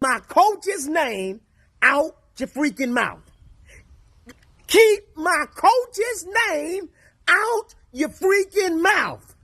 my coach's name out your freaking mouth. Keep my coach's name out your freaking mouth.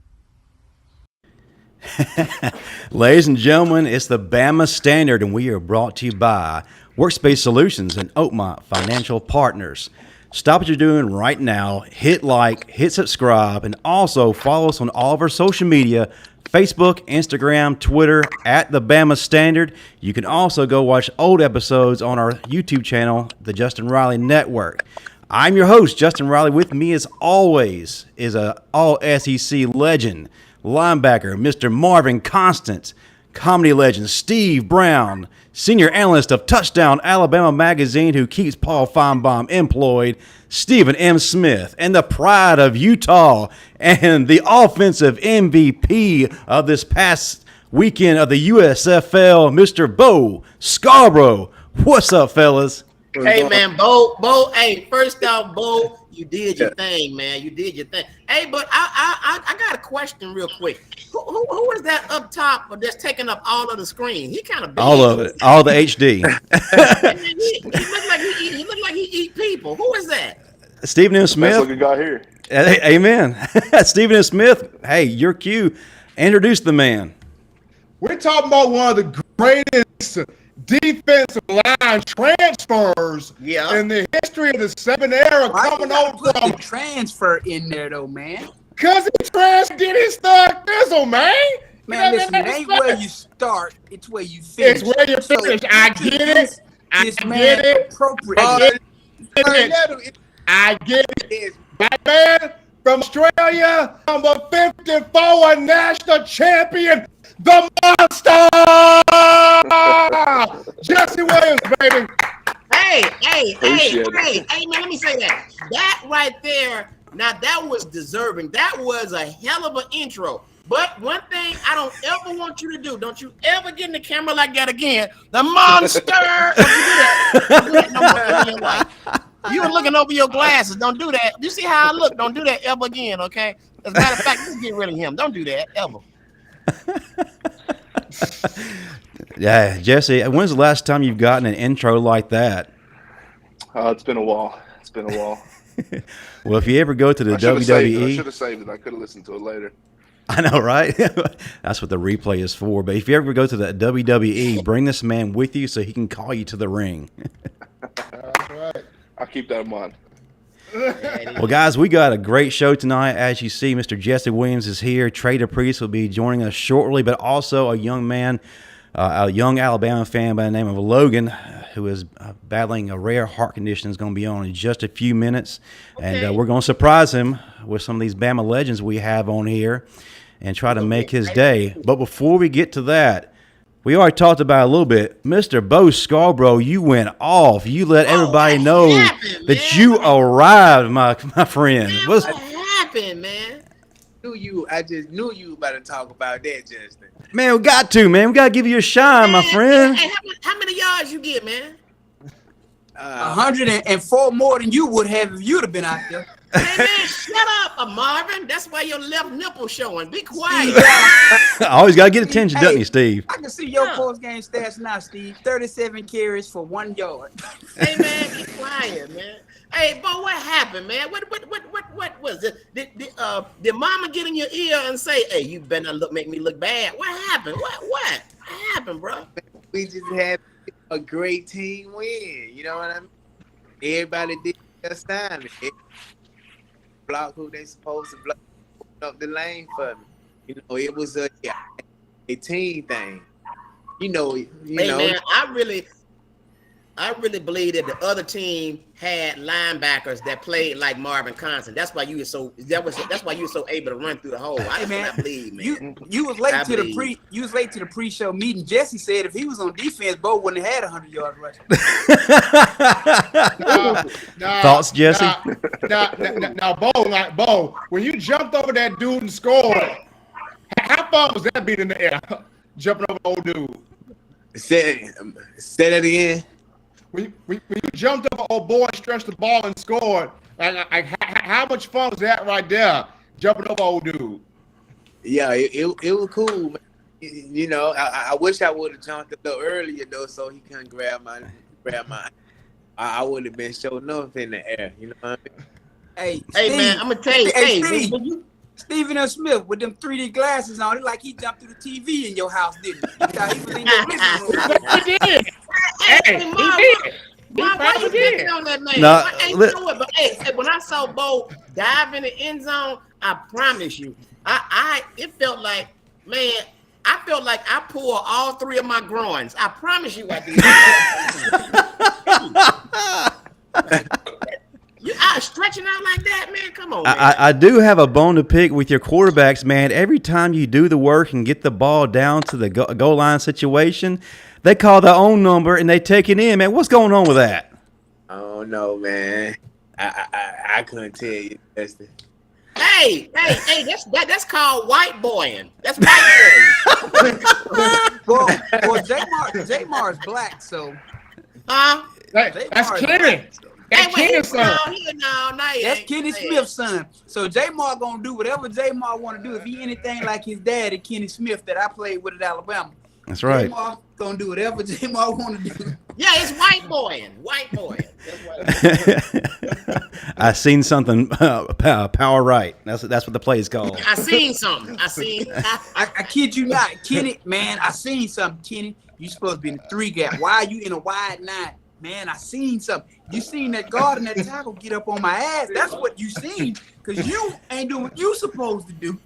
Ladies and gentlemen, it's the Bama Standard, and we are brought to you by Workspace Solutions and Oakmont Financial Partners. Stop what you're doing right now, hit like, hit subscribe, and also follow us on all of our social media, Facebook, Instagram, Twitter, at the Bama Standard. You can also go watch old episodes on our YouTube channel, the Justin Riley Network. I'm your host, Justin Riley. With me, as always, is a all-SEC legend, linebacker, Mr. Marvin Constant, comedy legend Steve Brown, senior analyst of Touchdown Alabama magazine who keeps Paul Feinbaum employed, Stephen M. Smith, and the pride of Utah and the offensive MVP of this past weekend of the USFL, Mr. Bo Scarbrough. What's up, fellas? Hey, man, Bo, hey, first off, Bo, you did your thing, man. You did your thing. Hey, but I got a question real quick. Who is that up top that's taking up all of the screen? He kind of big. All of it, all the HD. he look like he eat people. Who is that? Stephen M. Smith. Best looking guy here. Amen. Stephen M. Smith, hey, your cue. Introduce the man. We're talking about one of the greatest defensive line transfers in the history of the 7 era. Why coming you gotta over put from the transfer in there though, man. because he did his thug thizzle, man. Man, listen, it ain't where you start, it's where you finish. It's where you finish. I get it. I get it. My man from Australia, number 54 national champion, the monster, Jesse Williams, baby. Hey, man, let me say that. That right there, now that was deserving. That was a hell of an intro. But one thing I don't ever want you to do, don't you ever get in the camera like that again. The monster. Don't do that no more in your life. You were looking over your glasses. Don't do that. You see how I look? Don't do that ever again, okay? As a matter of fact, you get rid of him. Don't do that ever. Yeah, Jesse, when's the last time you've gotten an intro like that? It's been a while. Well, if you ever go to the I WWE, should have saved it. I could have listened to it later. I know, right? That's what the replay is for. But if you ever go to the WWE, bring this man with you so he can call you to the ring. That's right. I'll keep that in mind. Well, guys, we got a great show tonight. As you see, Mr. Jesse Williams is here. Trey DePriest will be joining us shortly, but also a young man, a young Alabama fan by the name of Logan, who is battling a rare heart condition, is going to be on in just a few minutes. Okay. And we're going to surprise him with some of these Bama legends we have on here and try to make his day. But before we get to that, we already talked about it a little bit. Mr. Bo Scarbrough, you went off. You let everybody know that you arrived, my friend. What happened, man? I just knew you were about to talk about that, Justin. Man, we got to, man. We got to give you a shine, my friend. Hey, how many yards you get, man? 104 more than you would have if you'd have been out there. Hey, man, shut up, Marvin. That's why your left nipple showing. Be quiet. I always got to get attention, doesn't he, Steve? I can see your post-game stats now, Steve. 37 carries for 1 yard. Hey, man, be quiet, man. Hey, Bo, what happened, man? What was it? Did mama get in your ear and say, hey, you better not make me look bad? What happened? What happened, bro? We just had a great team win. You know what I mean? Everybody did their assignment. Block who they supposed to block up the lane for me. You know, it was a team thing. You know. Hey, man, I really believe that the other team had linebackers that played like Marvin Constant. That's why you were so able to run through the hole. I believe, man. You was late to the pre-show meeting. Jesse said if he was on defense, Bo wouldn't have had 100 yards rushing. Thoughts, Jesse? Now, Bo, when you jumped over that dude and scored, how far was that beat in the air? Jumping over old dude. Say that again. When you jumped up, old boy stretched the ball and scored, how much fun was that right there, jumping over old dude? Yeah, it was cool, man. You know, I wish I would have jumped a little earlier though, so he couldn't grab my. I would have been showing up in the air. You know what I mean? Hey, man, I'm gonna tell you. Hey, Stephen M. Smith with them 3D glasses on, it like he jumped through the TV in your house, didn't he? You thought he was in your living room. He did. Hey, he did. Mom, why you picking on that man? No, But hey, when I saw Bo dive in the end zone, I promise you, it felt like, man, I felt like I pulled all three of my groins. I promise you I did. You are stretching out like that, man. Come on, man. I do have a bone to pick with your quarterbacks, man. Every time you do the work and get the ball down to the goal line situation, they call their own number and they take it in, man. What's going on with that? I don't know, man. I couldn't tell you. Hey, that's called white boying. That's white boying. Well, Jamar's black, so. That's Kenny. That's Kenny's son. That's Kenny Smith's son. So Jamar gonna do whatever Jamar want to do. If he anything like his daddy, Kenny Smith, that I played with at Alabama. That's right. Jamar gonna do whatever Jamar want to do. Yeah, it's white boying. White boying. That's what I seen something. Power right. That's what the play is called. I seen something. I kid you not, Kenny. Man, I seen something, Kenny. You supposed to be in the 3 gap. Why are you in a wide 9? Man, I seen something. You seen that guard and that tackle get up on my ass. That's what you seen. Because you ain't doing what you supposed to do.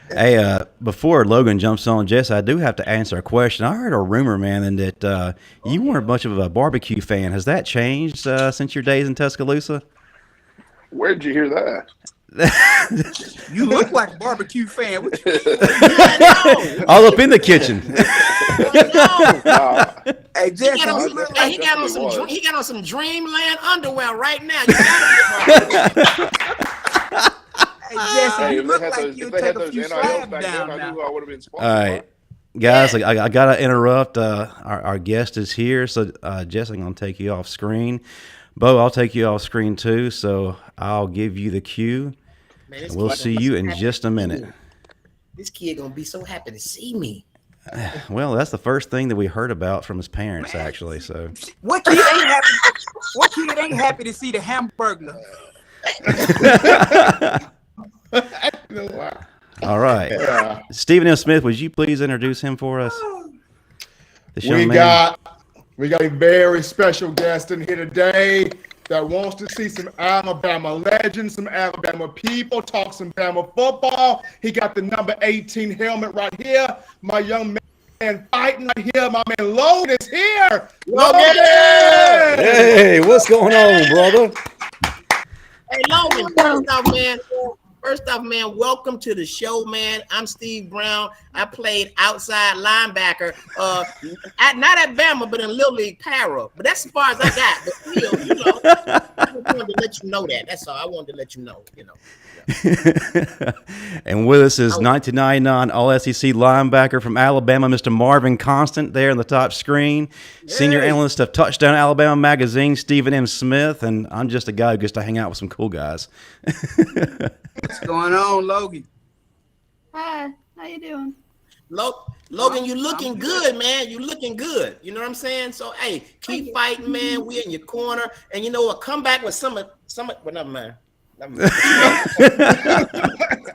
Hey, before Logan jumps on, Jess, I do have to answer a question. I heard a rumor, man, that you weren't much of a barbecue fan. Has that changed since your days in Tuscaloosa? Where'd you hear that? You look like a barbecue fan. All up in the kitchen. Hey, Jess, he got on some Dreamland underwear right now. Hey, Jesse, you look if like you they had take a those few NILs slabs back down then, I now. knew I would have been sponsored. All right, guys, I gotta interrupt. Our guest is here, so Jess, I'm gonna take you off screen. Bo, I'll take you off screen too. So I'll give you the cue. Man, we'll see you in just a minute. This kid gonna be so happy to see me. Well, that's the first thing that we heard about from his parents, actually. So what kid ain't happy? What kid ain't happy to see the Hamburglar? All right, Stephen M. Smith, would you please introduce him for us? We got a very special guest in here today that wants to see some Alabama legends, some Alabama people, talk some Bama football. He got the number 18 helmet right here. My young man fighting right here. My man Logan is here. Logan! Hey, what's going on, brother? Hey, Logan, first off, man, welcome to the show, man. I'm Steve Brown. I played outside linebacker, not at Bama, but in Little League Para. But that's as far as I got. But still, I just wanted to let you know that. That's all. I wanted to let you know, And with us is 1999 All-SEC linebacker from Alabama, Mr. Marvin Constant, there on the top screen. Yay. Senior analyst of Touchdown Alabama magazine, Stephen M. Smith, and I'm just a guy who gets to hang out with some cool guys. What's going on, Logan? Hi, how you doing? Logan, you looking good, man. You looking good. You know what I'm saying? So, hey, keep fighting, man. We in your corner, and you know what? Come back with some. Well, never mind.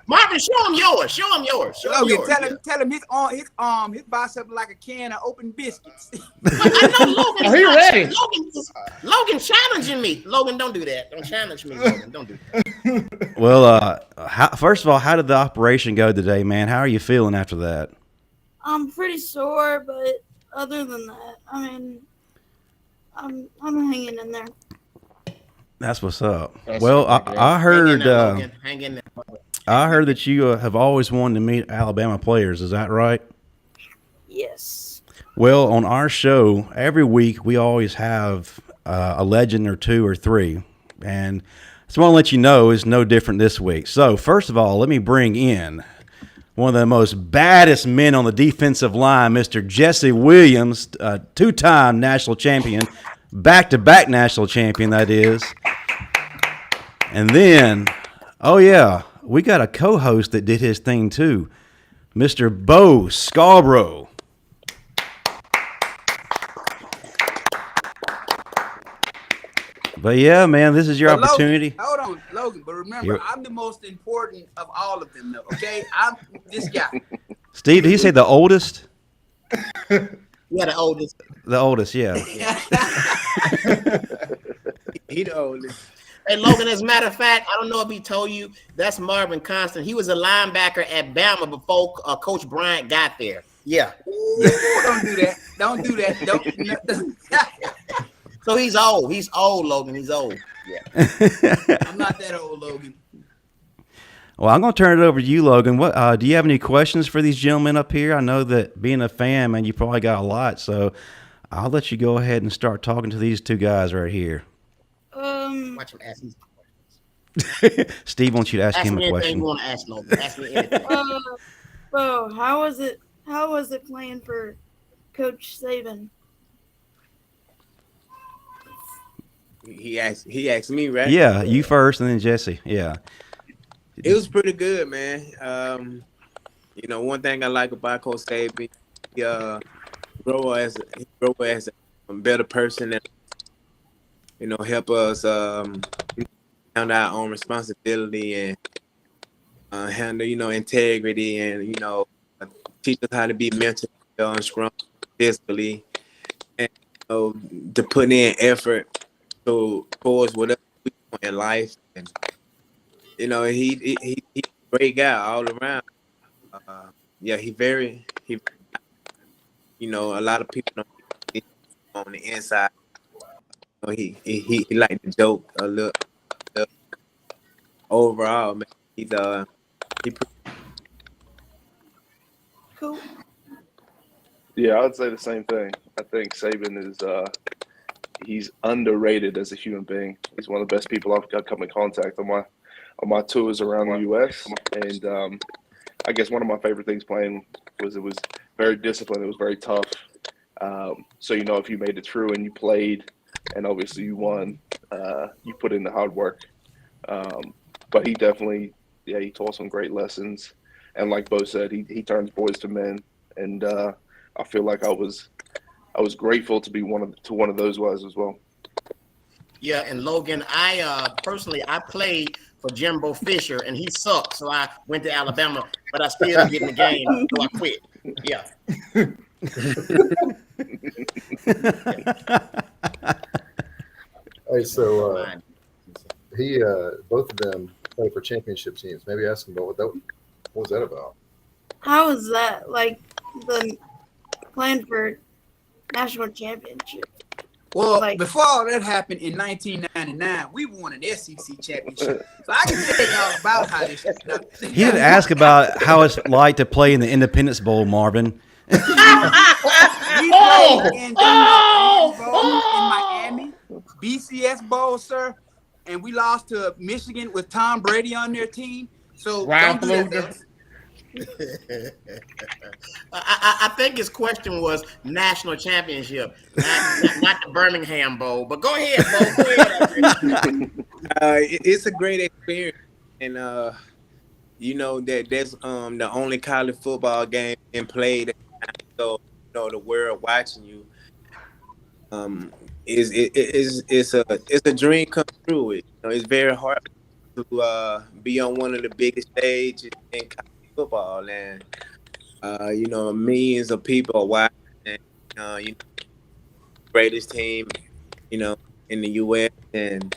Marvin, show him yours. Show him yours. Tell him his bicep like a can of open biscuits. I know Logan. He ready? Logan challenging me. Logan, don't do that. Don't challenge me, Logan. Don't do that. Well, first of all, how did the operation go today, man? How are you feeling after that? I'm pretty sore, but other than that, I mean, I'm hanging in there. That's what's up. Well, I heard hang in there. I heard that you have always wanted to meet Alabama players. Is that right? Yes. Well, on our show, every week we always have a legend or two or three. And I just want to let you know it's no different this week. So, first of all, let me bring in one of the most baddest men on the defensive line, Mr. Jesse Williams, two-time national champion, back-to-back national champion, that is. And then, oh yeah, we got a co-host that did his thing too. Mr. Bo Scarbrough. But yeah, man, this is your opportunity. Hold on, Logan. But remember, I'm the most important of all of them, though. Okay, I'm this guy. Steve, did he say the oldest? Yeah, the oldest. The oldest, yeah. He the oldest. Hey, Logan, as a matter of fact, I don't know if he told you, that's Marvin Constant. He was a linebacker at Bama before Coach Bryant got there. Yeah. Ooh, don't do that. Don't do that. Don't. So he's old. He's old, Logan. He's old. Yeah. I'm not that old, Logan. Well, I'm going to turn it over to you, Logan. What do you have any questions for these gentlemen up here? I know that being a fan, man, you probably got a lot. So I'll let you go ahead and start talking to these two guys right here. Watch him ask these questions. Steve wants you to ask him a question. You want to ask Logan. Ask me anything. Bo, how was it playing for Coach Saban? He asked me, right? Yeah, you first and then Jesse. Yeah. It was pretty good, man. One thing I like about Coach Saban, he grow as a better person and help us handle our own responsibility and handle integrity and teach us how to be mentally strong physically and to put in effort towards whatever we want in life. And he's a great guy all around. A lot of people don't see on the inside. He like to joke a little. Overall, man, he Cool. Yeah, I would say the same thing. I think Saban is he's underrated as a human being. He's one of the best people I've come in contact on my tours around the U.S. And I guess one of my favorite things playing was it was very disciplined. It was very tough. So if you made it through and you played, and obviously you won, you put in the hard work. But he definitely, he taught some great lessons. And like Bo said, he turns boys to men. And I feel like I was grateful to be one of those guys as well. Yeah, and Logan, I personally played for Jimbo Fisher, and he sucked. So I went to Alabama, but I still didn't get in the game, so I quit. Yeah. Hey, so both of them play for championship teams. Maybe ask them about what was that about? How was that? Like the playing for national championship? Well, before all that happened in 1999, we won an SEC championship. So I can tell y'all about how this shit happened. He didn't ask about how it's like to play in the Independence Bowl, Marvin. We played in Miami, BCS Bowl, sir, and we lost to Michigan with Tom Brady on their team. So don't do that. I think his question was national championship, not the Birmingham Bowl. But go ahead, Bo. Go ahead. It's a great experience, and that that's the only college football game being played. So the world watching you. It's a dream come true. It's very hard to be on one of the biggest stages in college football, and millions of people are watching, and greatest team, in the U.S. and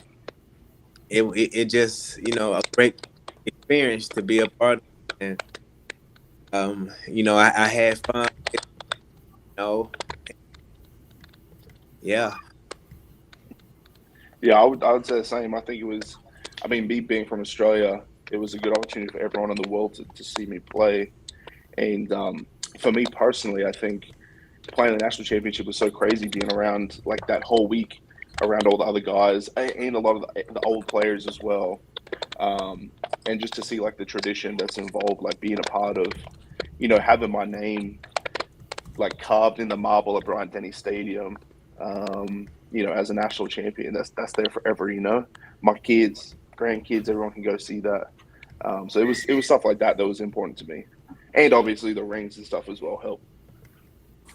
it just a great experience to be a part of, and I had fun, yeah. Yeah, I would say the same. I think it was, me being from Australia, it was a good opportunity for everyone in the world to see me play. And for me personally, I think playing the national championship was so crazy, being around like that whole week around all the other guys and a lot of the old players as well. And just to see like the tradition that's involved, like being a part of, having my name like carved in the marble at Bryant-Denny Stadium, as a national champion, that's there forever. My kids, grandkids, everyone can go see that. So it was stuff like that was important to me. And obviously the rings and stuff as well help.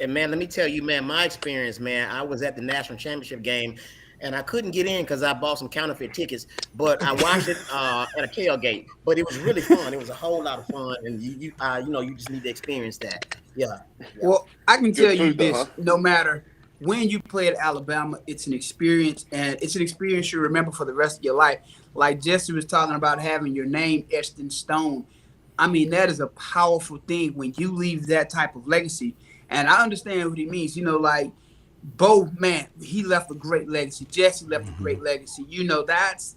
And man, let me tell you, man, my experience, man, I was at the national championship game and I couldn't get in because I bought some counterfeit tickets, but I watched it at a tailgate. But it was really fun. It was a whole lot of fun, and you just need to experience that. Yeah. Well, I can tell you food, though, this: huh? no matter when you play at Alabama, it's an experience, and it's an experience you remember for the rest of your life. Like Jesse was talking about having your name etched in stone. I mean, that is a powerful thing when you leave that type of legacy. And I understand what he means. You know, like Bo, man, he left a great legacy. Jesse left a great legacy. You know, that's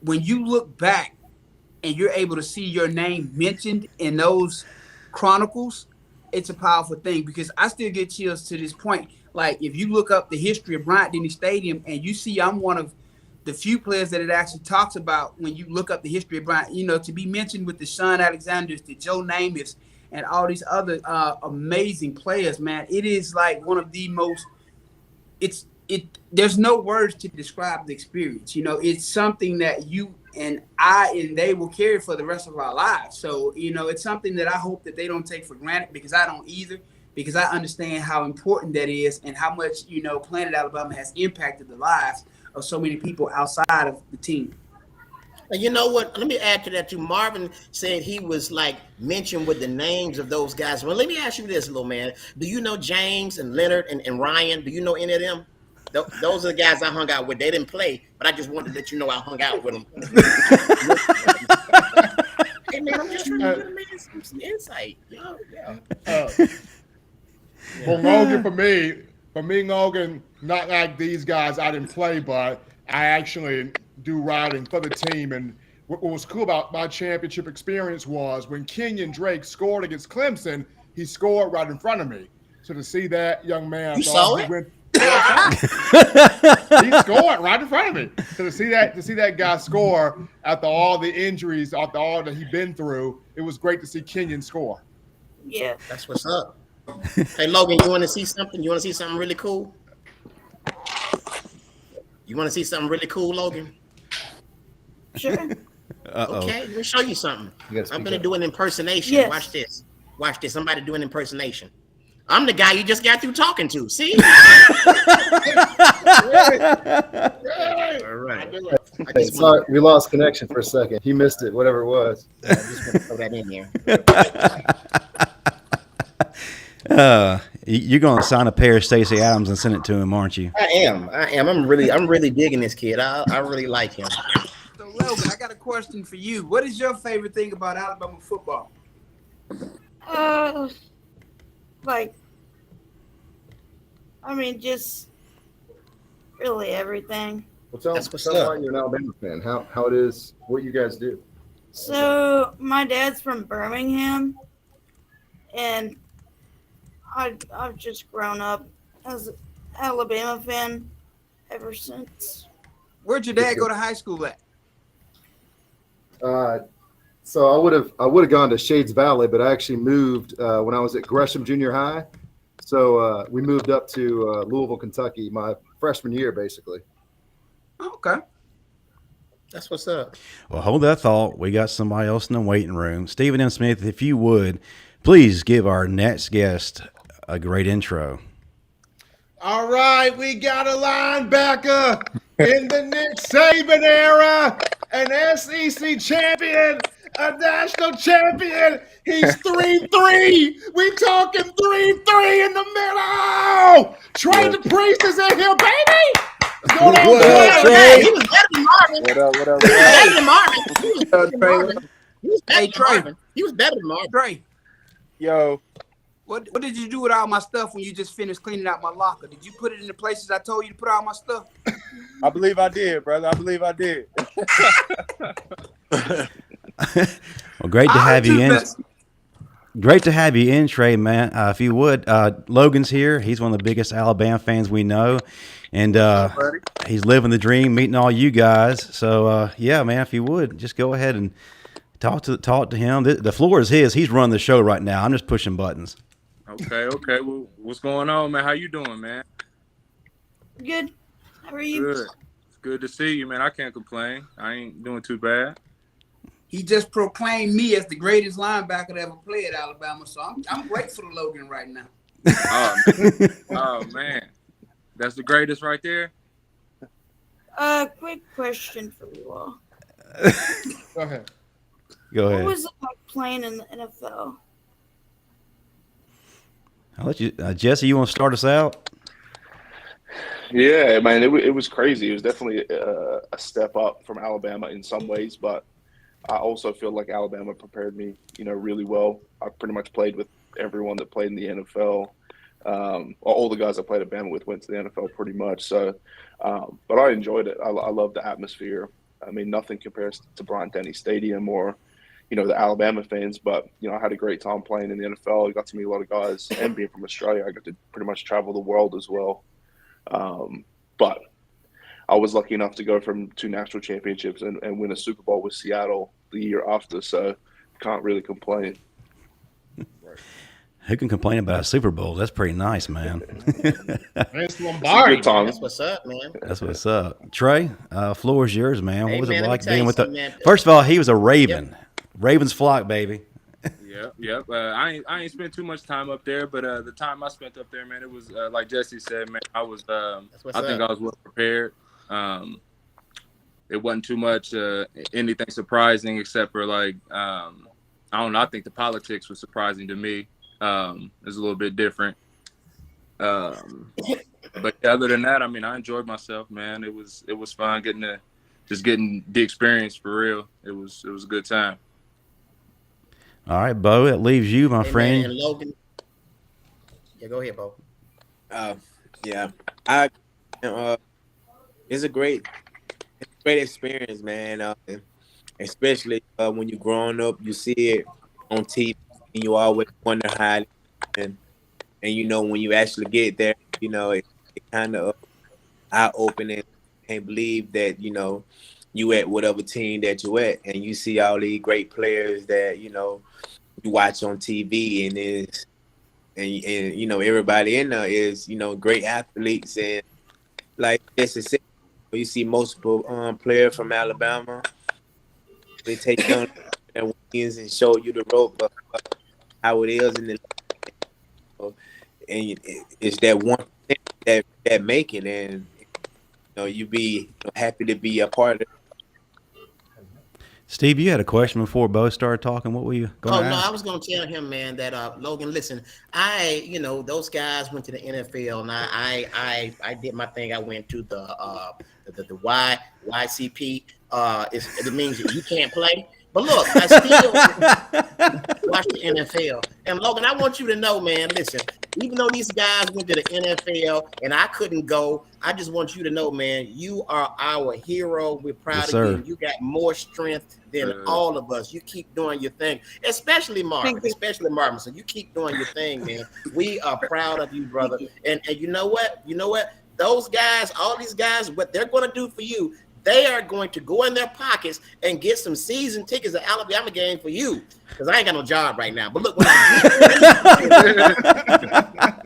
when you look back and you're able to see your name mentioned in those chronicles, it's a powerful thing, because I still get chills to this point. Like, if you look up the history of Bryant-Denny Stadium and you see I'm one of the few players that it actually talks about when you look up the history of Bryant, you know, to be mentioned with the Sean Alexanders, the Joe Namaths, and all these other amazing players, man. It is like one of the most, there's no words to describe the experience. You know, it's something that you and I and they will carry for the rest of our lives. So, you know, it's something that I hope that they don't take for granted, because I don't either, because I understand how important that is and how much, you know, playing at Alabama has impacted the lives of so many people outside of the team. And you know what? Let me add to that too. Marvin said he was like mentioned with the names of those guys. Well, let me ask you this, little man. Do you know James and Leonard and Ryan? Do you know any of them? Those are the guys I hung out with. They didn't play, but I just wanted to let you know I hung out with them. Hey man, I'm just trying to give a man some insight. Well, Logan, for me, Logan, not like these guys, I didn't play, but I actually do riding for the team. And what was cool about my championship experience was when Kenyon Drake scored against Clemson, he scored right in front of me. So to see that young man, You saw it? He scored right in front of me. So to see that guy score after all the injuries, after all that he'd been through, it was great to see Kenyon score. Yeah. That's what's up. Hey Logan, you want to see something? You want to see something really cool? You want to see something really cool, Logan? Sure. Okay, let me show you something. I'm gonna do an impersonation. Yes. Watch this. Watch this. Somebody do an impersonation. I'm the guy you just got through talking to. See? All right. Hey, sorry, we lost connection for a second. He missed it, whatever it was. I just want to throw that in there. You're going to sign a pair of Stacey Adams and send it to him, aren't you? I am. I'm really digging this kid. I really like him. So, Logan, I got a question for you. What is your favorite thing about Alabama football? Just really everything. Well, tell That's what's why up. you're an Alabama fan. How it is, what you guys do. So my dad's from Birmingham, and I've just grown up as an Alabama fan ever since. Where'd your dad go to high school at? So I would have gone to Shades Valley, but I actually moved when I was at Gresham Junior High. So we moved up to Louisville, Kentucky, my freshman year, basically. Okay. That's what's up. Well, hold that thought. We got somebody else in the waiting room. Stephen M. Smith, if you would, please give our next guest a great intro. All right, we got a linebacker in the Nick Saban era, an SEC champion, a national champion. He's 3-3. We talking 3-3 in the middle. Trey DePriest is in here, baby. What's going on, Hey, he was better than Marvin. What up? He was better than Marvin. He was better Hey, than Trey. Marvin. He was better than Marvin. Trey, Yo, what did you do with all my stuff when you just finished cleaning out my locker? Did you put it in the places I told you to put all my stuff? I believe I did, brother. I believe I did. Well, great to have you in. Great to have you in, Trey, man. If you would, Logan's here. He's one of the biggest Alabama fans we know. And he's living the dream, meeting all you guys. So, yeah, man, if you would, just go ahead and talk to him. The floor is his. He's running the show right now. I'm just pushing buttons. Okay. Well, what's going on, man? How you doing, man? Good. How are you? Good. It's good to see you, man. I can't complain. I ain't doing too bad. he just proclaimed me as the greatest linebacker to ever play at Alabama. So I'm grateful to Logan right now. Oh man, that's the greatest right there. Quick question for you all. Go ahead. Go ahead. What was it like playing in the NFL? I'll let you, Jesse. You want to start us out? Yeah, man, it was crazy. It was definitely a step up from Alabama in some ways, but I also feel like Alabama prepared me, really well. I pretty much played with everyone that played in the NFL. All the guys I played at Bama with went to the NFL pretty much. So, but I enjoyed it. I love the atmosphere. I mean, nothing compares to Bryant-Denny Stadium or, the Alabama fans. But, I had a great time playing in the NFL. I got to meet a lot of guys. And being from Australia, I got to pretty much travel the world as well. But I was lucky enough to go from 2 national championships and win a Super Bowl with Seattle the year after. So, can't really complain. Who can complain about a Super Bowl? That's pretty nice, man. It's Lombardi. That's what's up, man. That's what's up. Trey, floor is yours, man. What was man, it let me like tell being you with something, the? man. First of all, he was a Raven. Yep. Ravens flock, baby. Yep. I ain't spent too much time up there, but the time I spent up there, man, it was like Jesse said, man. I was, I think I was well prepared. It wasn't too much anything surprising except for like I don't know. I think the politics was surprising to me. It's a little bit different. But other than that, I mean, I enjoyed myself, man. It was fun getting the experience for real. It was a good time. All right, Bo, that leaves you, my friend. Man, and Logan. Yeah, go ahead, Bo. Yeah, it's a great experience, man. Especially when you're growing up, you see it on TV, and you always wonder how it is. And when you actually get there, it kind of eye-opening. Can't believe that you at whatever team that you at, and you see all these great players that you watch on TV, and everybody in there is great athletes, and like Jesse said, you see multiple players from Alabama. They take you on their wings and show you the rope of how it is in the and it's that 1% that make it, and you be happy to be a part of it. Steve, you had a question before Bo started talking. What were you going to ask? No, I was going to tell him, man, that Logan, listen, those guys went to the NFL, and I did my thing. I went to the YCP. It means you can't play. But look, I still watch the NFL. And Logan, I want you to know, man, listen, even though these guys went to the NFL and I couldn't go, I just want you to know, man, you are our hero. We're proud of you. You got more strength than all of us. You keep doing your thing, especially Marvin. So you keep doing your thing, man. We are proud of you, brother. And you know what? Those guys, all these guys, what they're going to do for you, they are going to go in their pockets and get some season tickets to Alabama game for you, because I ain't got no job right now. But look, when I'm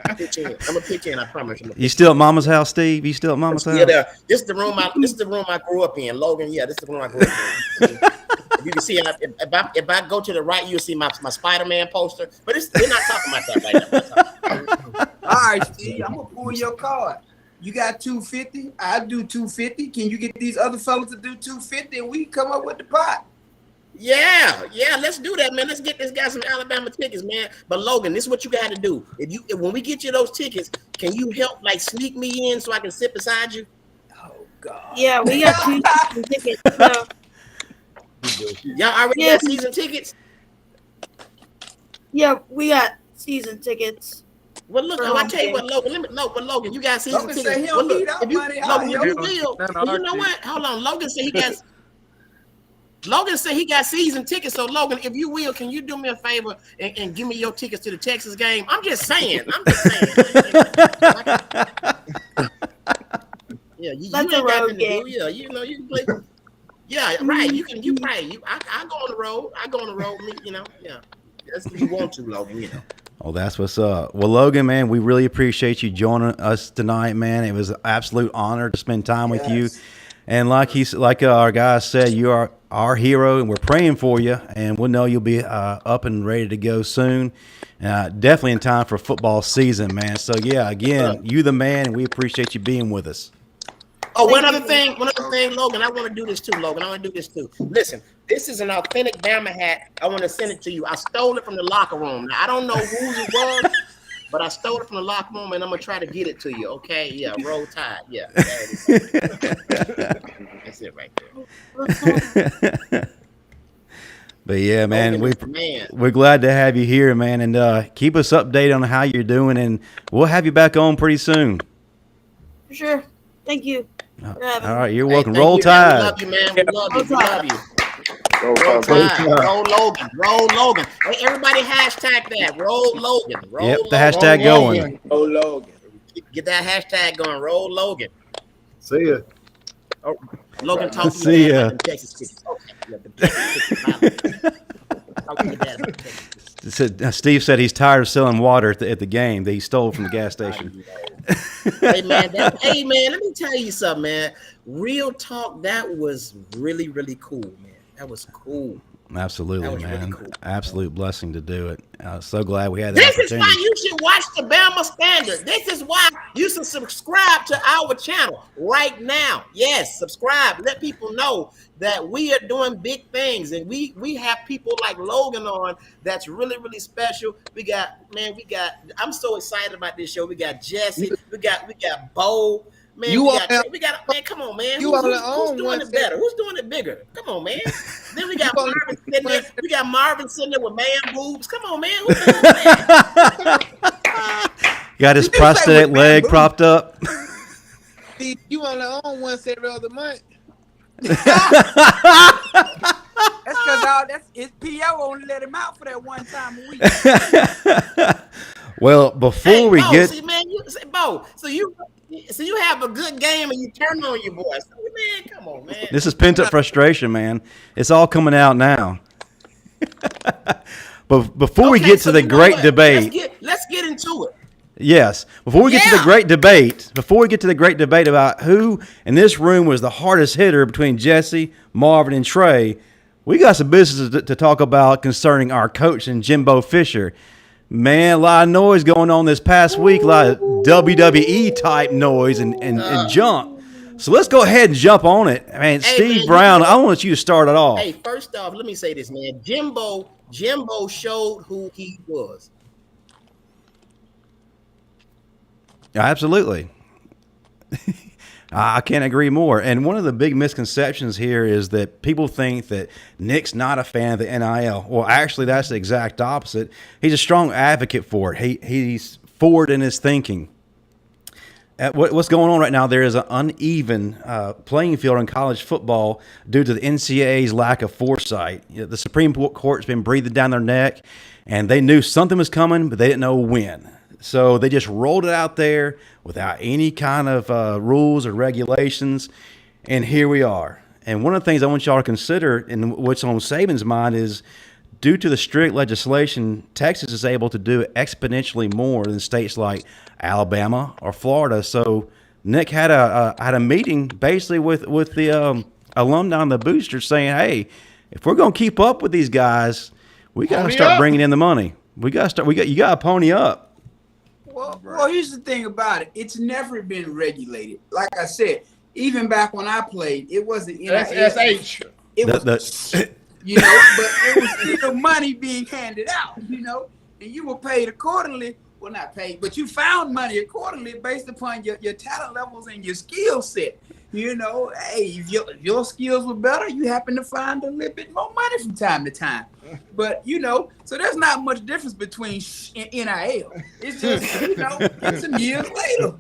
gonna pitch in. I promise you. You still at Mama's house, Steve? You still at Mama's house? Yeah, this is the room. This is the room I grew up in, Logan. Yeah, this is the room I grew up in. You can see if I go to the right, you'll see my Spider-Man poster. But we're not talking about that right now. All right, Steve, I'm gonna pull your card. You got 250. I do 250. Can you get these other fellas to do 250, and we come up with the pot? Yeah, let's do that, man. Let's get this guy some Alabama tickets, man. But Logan, this is what you got to do. When we get you those tickets, can you help sneak me in so I can sit beside you? Oh God. Yeah, we got 2 season tickets. So. Y'all already got season tickets? Yeah, we got season tickets. Well, look, I tell you what, Logan, you got season tickets. Say he don't need our money. Logan, you know what? Hold on, Logan said he got season tickets. So Logan, if you will, can you do me a favor and give me your tickets to the Texas game? I'm just saying. Yeah, you ain't got nothing to do. Yeah, you can play. Yeah, right. You right. I go on the road. Yeah. That's if you want to, Logan. Oh, that's what's up. Well, Logan, man, we really appreciate you joining us tonight, man. It was an absolute honor to spend time with you. And like our guys said, you are our hero, and we're praying for you. And we'll know you'll be up and ready to go soon. Definitely in time for football season, man. So yeah, again, you the man, and we appreciate you being with us. Oh, one other thing, Logan. I want to do this too, Logan. I want to do this too. Listen, this is an authentic Bama hat. I want to send it to you. I stole it from the locker room. Now, I don't know whose it was, but I stole it from the locker room, and I'm gonna try to get it to you. Okay? Yeah, roll tide. Yeah, there it is. That's it right there. But yeah, man, we're glad to have you here, man, and keep us updated on how you're doing, and we'll have you back on pretty soon. For sure. Thank you. All right, you're welcome. Hey, Roll Tide. We love you, man. We love you. We love you. Roll Tide. Roll Logan. Roll Logan. Hey, everybody hashtag that. Roll Logan. Roll Yep, the Logan. hashtag going. Roll Logan. Get that hashtag going. Roll Logan. See ya. Oh, Logan, talk to See me ya. about the Texas City. Okay. Yeah, the Texas City. Talk to me about the Texas City. Steve said he's tired of selling water at the game that he stole from the gas station. Hey man, let me tell you something, man. Real talk, that was really, really cool, man. That was cool. Absolutely, That was man. really cool. Absolute blessing to do it. So glad we had that This is opportunity. why you should watch the Bama Standard. This is why you should subscribe to our channel right now. Yes, subscribe. Let people know that we are doing big things, and we have people like Logan on that's really, really special. I'm so excited about this show. We got Jesse, we got Bo. Man, man, come on, man. Who's doing it better? Who's doing it bigger? Come on, man. Then we got Marvin sitting there. We got Marvin sitting there with man boobs. Come on, man. Who's doing that? Got his prosthetic leg propped up. You only own once every other month. That's because his PO only let him out for that one time a week. Well, before we Bo, get, see, man, Bo, so you have a good game and you turn on your boy. So, man, come on, man. this is pent up frustration, man. It's all coming out now. But before we get to the great debate, let's get into it. yes, before we get to the great debate about who in this room was the hardest hitter between Jesse, Marvin, and Trey, we got some business to talk about concerning our coach and Jimbo Fisher. Man, a lot of noise going on this past week, a lot of WWE type noise and junk. So let's go ahead and jump on it. Man, Steve Brown, I want you to start it off. Hey, first off, let me say this, man. Jimbo showed who he was. Absolutely. I can't agree more. And one of the big misconceptions here is that people think that Nick's not a fan of the NIL. Well, actually, that's the exact opposite. He's a strong advocate for it. He's forward in his thinking. What's going on right now, there is an uneven playing field in college football due to the NCAA's lack of foresight. The Supreme Court's been breathing down their neck, and they knew something was coming, but they didn't know when. So they just rolled it out there without any kind of rules or regulations, and here we are. And one of the things I want y'all to consider, and what's on Saban's mind, is due to the strict legislation, Texas is able to do exponentially more than states like Alabama or Florida. So Nick had a meeting basically with the alumni and the boosters saying, hey, if we're going to keep up with these guys, we got to start bringing in the money. You got to pony up. Well, here's the thing about it. It's never been regulated. Like I said, even back when I played, it wasn't SSH. It was, but it was still money being handed out, and you were paid accordingly. Well, not paid, but you found money accordingly based upon your talent levels and your skill set. Hey, if your skills were better, you happen to find a little bit more money from time to time. But, so there's not much difference between and NIL. It's just, it's some years later.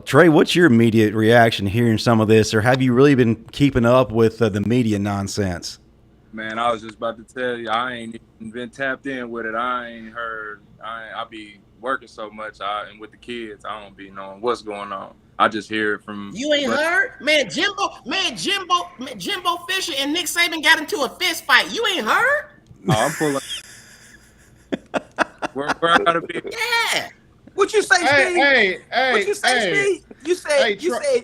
Trey, what's your immediate reaction hearing some of this, or have you really been keeping up with the media nonsense? Man, I was just about to tell you, I ain't even been tapped in with it. I ain't heard. I be working so much, and with the kids, I don't be knowing what's going on. I just hear it from. You ain't heard, man. Jimbo Fisher and Nick Saban got into a fist fight. You ain't heard? Oh, I'm pulling. where I gotta be? Yeah. What you say, Steve? Hey. What you say, Steve? You said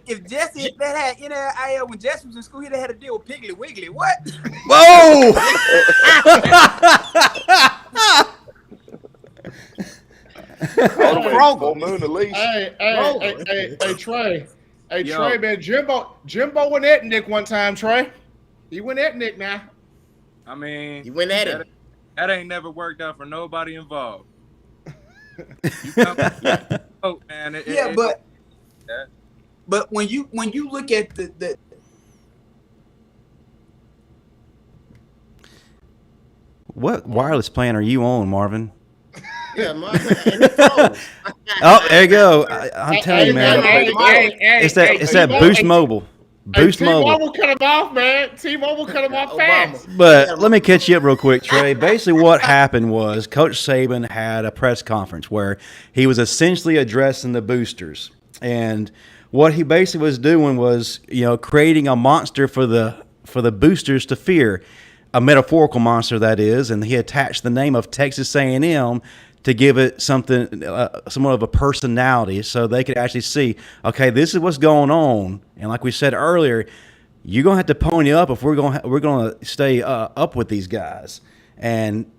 if Jesse that had NIL when Jesse was in school, he'd have had to deal with Piggly Wiggly. What? Whoa! Full moon at least. Hey, Trey. Hey, Trey, man, Jimbo went at Nick one time, Trey. He went at Nick now. I mean, he went at him. That ain't never worked out for nobody involved. Man. But when you look at the what wireless plan are you on, Marvin? Yeah, Oh, there you go. I'm telling you, man. It's that Boost Mobile. Boost Mobile. T-Mobile cut him off, man. T-Mobile cut him off fast. But let me catch you up real quick, Trey. Basically, what happened was Coach Saban had a press conference where he was essentially addressing the boosters, and what he basically was doing was, creating a monster for the boosters to fear, a metaphorical monster that is, and he attached the name of Texas A&M to give it something, somewhat of a personality, so they could actually see, okay, this is what's going on. And like we said earlier, you're gonna have to pony up if we're gonna stay up with these guys. And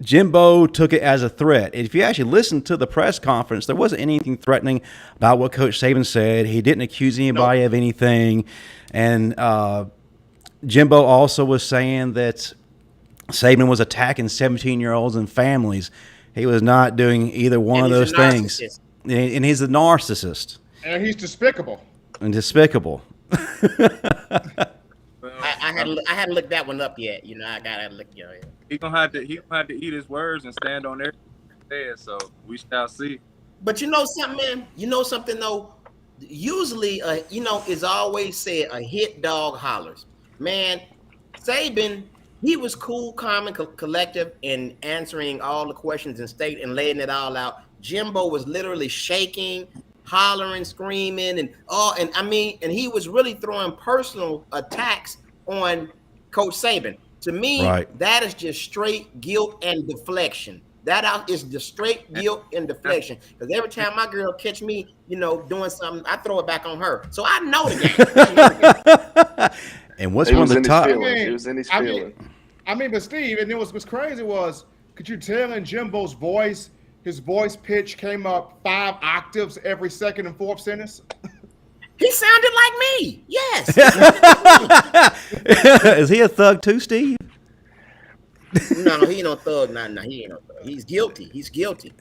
Jimbo took it as a threat. If you actually listen to the press conference, there wasn't anything threatening about what Coach Saban said. He didn't accuse anybody of anything. And Jimbo also was saying that Saban was attacking 17-year-olds and families. He was not doing either one of those things. And he's a narcissist. And he's despicable. And despicable. I hadn't looked that one up yet. I gotta look. He gonna have to eat his words and stand on everything. So we shall see. But you know something, man. You know something though. Usually, it's always said a hit dog hollers. Man, Saban. He was cool, calm, and collective in answering all the questions and laying it all out. Jimbo was literally shaking, hollering, screaming, and he was really throwing personal attacks on Coach Saban. To me, That is just straight guilt and deflection. That is the straight guilt and deflection. Because every time my girl catch me, doing something, I throw it back on her. So I know the game. And what's one of the top? It was in his feelings. But Steve, and what's crazy was, could you tell in Jimbo's voice, his voice pitch came up 5 octaves every second and fourth sentence? He sounded like me. Yes. Is he a thug too, Steve? No, he ain't no thug. No, he ain't no thug. He's guilty.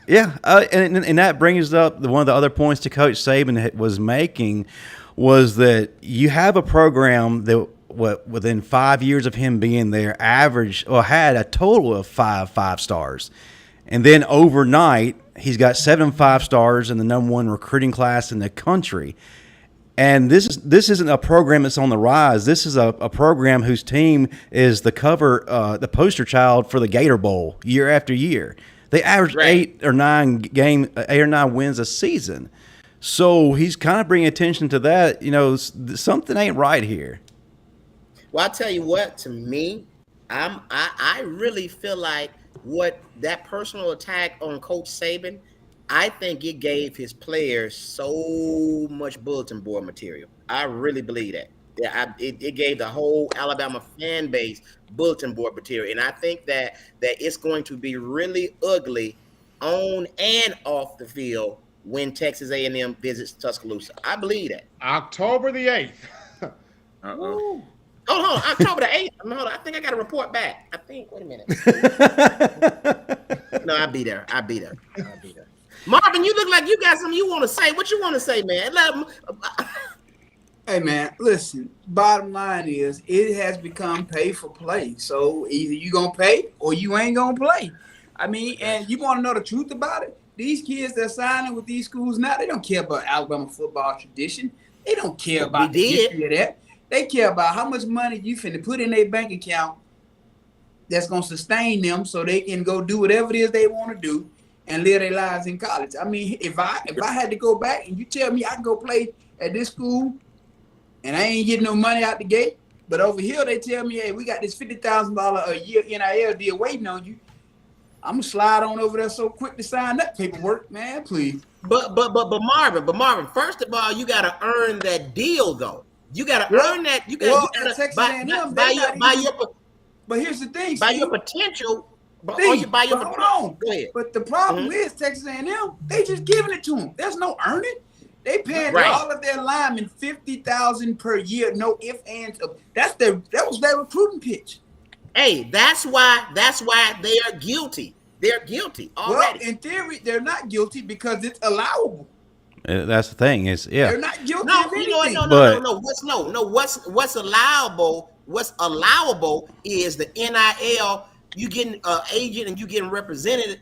Yeah, and that brings up one of the other points to Coach Saban was making was that you have a program that within 5 years of him being there had a total of 5 stars. And then overnight, he's got 7 5-stars in the #1 recruiting class in the country. And this isn't a program that's on the rise. This is a program whose team is the poster child for the Gator Bowl year after year. They average 8 or 9 wins a season. So he's kind of bringing attention to that. Something ain't right here. Well, I'll tell you what, to me, I really feel like what that personal attack on Coach Saban, I think it gave his players so much bulletin board material. I really believe that. Yeah, it gave the whole Alabama fan base bulletin board material. And I think that it's going to be really ugly on and off the field when Texas A&M visits Tuscaloosa. I believe that. October the 8th. Uh-oh. Hold on, October the 8th. Hold on, I think I got to report back. Wait a minute. No, I'll be there. Marvin, you look like you got something you want to say. What you want to say, man? Hey, man, listen, bottom line is it has become pay for play. So either you going to pay or you ain't going to play. And you want to know the truth about it? These kids that are signing with these schools now, they don't care about Alabama football tradition. They don't care about the history of that. They care about how much money you finna put in their bank account that's gonna sustain them so they can go do whatever it is they want to do and live their lives in college. If I had to go back and you tell me I can go play at this school and I ain't getting no money out the gate, but over here they tell me, hey, we got this $50,000 a year NIL deal waiting on you, I'm gonna slide on over there so quick to sign that paperwork, man. Please. Marvin. First of all, you got to earn that deal, though. You got to earn that. You got to buy your. But here's the thing, by your potential. But hold on. Go ahead. But the problem is Texas A&M, they just giving it to them. There's no earning. They paying all of their linemen $50,000 per year, no ifs, ands. That was their recruiting pitch. Hey, that's why they are guilty. They're guilty already. Well, in theory, they're not guilty because it's allowable. That's the thing. They're not guilty. No. What's allowable? What's allowable is the NIL. You getting agent and you getting representation,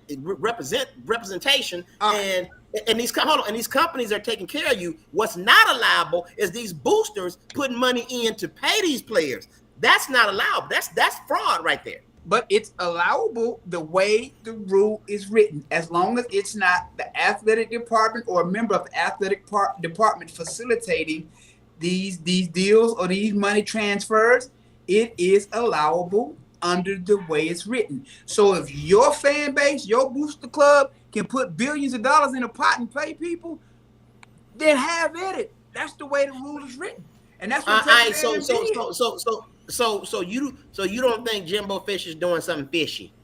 and these companies are taking care of you. What's not allowable is these boosters putting money in to pay these players. That's not allowable. That's fraud right there. But it's allowable the way the rule is written, as long as it's not the athletic department or a member of the athletic department facilitating these deals or these money transfers. It is allowable under the way it's written. So if your fan base, your booster club can put billions of dollars in a pot and pay people, then have at it. That's the way the rule is written. And that's what So you don't think Jimbo Fisher's doing something fishy?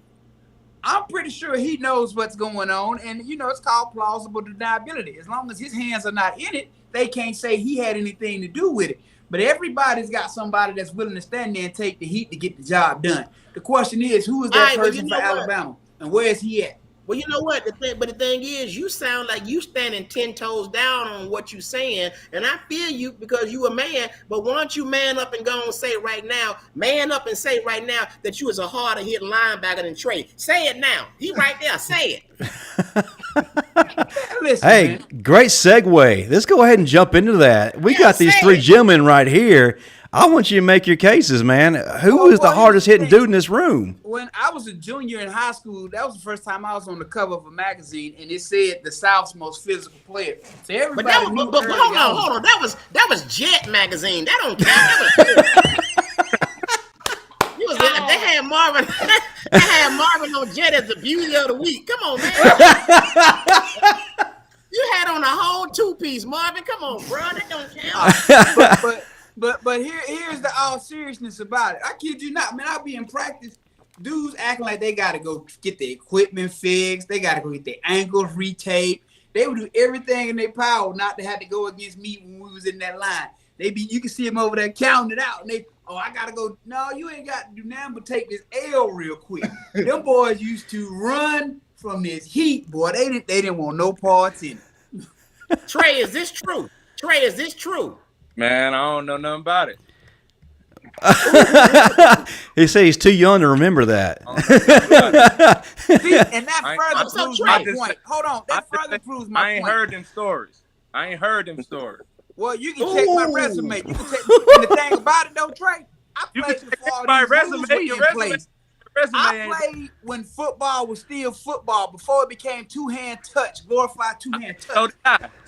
I'm pretty sure he knows what's going on, and it's called plausible deniability. As long as his hands are not in it, they can't say he had anything to do with it. But everybody's got somebody that's willing to stand there and take the heat to get the job done. The question is, who is that person for Alabama, and where is he at? Well, you know what? The thing is, you sound like you standing 10 toes down on what you saying, and I feel you because you a man. But why don't you man up and go and say right now that you is a harder hit linebacker than Trey? Say it now. He right there. Say it. Listen, hey, man. Great segue. Let's go ahead and jump into that. We got these three gentlemen right here. I want you to make your cases, man. Who is the hardest hitting dude in this room? When I was a junior in high school, that was the first time I was on the cover of a magazine, and it said the South's most physical player. So everybody hold on. That was Jet magazine. That don't count. They had Marvin. They had Marvin on Jet as the beauty of the week. Come on, man. You had on a whole two-piece, Marvin. Come on, bro. That don't count. But here's the all seriousness about it. I kid you not, man. I'll be in practice. Dudes acting like they got to go get the equipment fixed. They got to go get their ankles retaped. They would do everything in their power not to have to go against me when we was in that line. You can see them over there counting it out. And I got to go. No, you ain't got to do nothing but take this L real quick. Them boys used to run from this heat, boy. They didn't want no parts in it. Trey, is this true? Man, I don't know nothing about it. He says he's too young to remember that. See, and that further proves my point. Hold on. That further proves my point. I ain't heard them stories. Well, you can check my resume. You can check the thing about it, though, Trey. I played before my resume. Your resume. I played when football was still football before it became two-hand touch, glorified two-hand touch.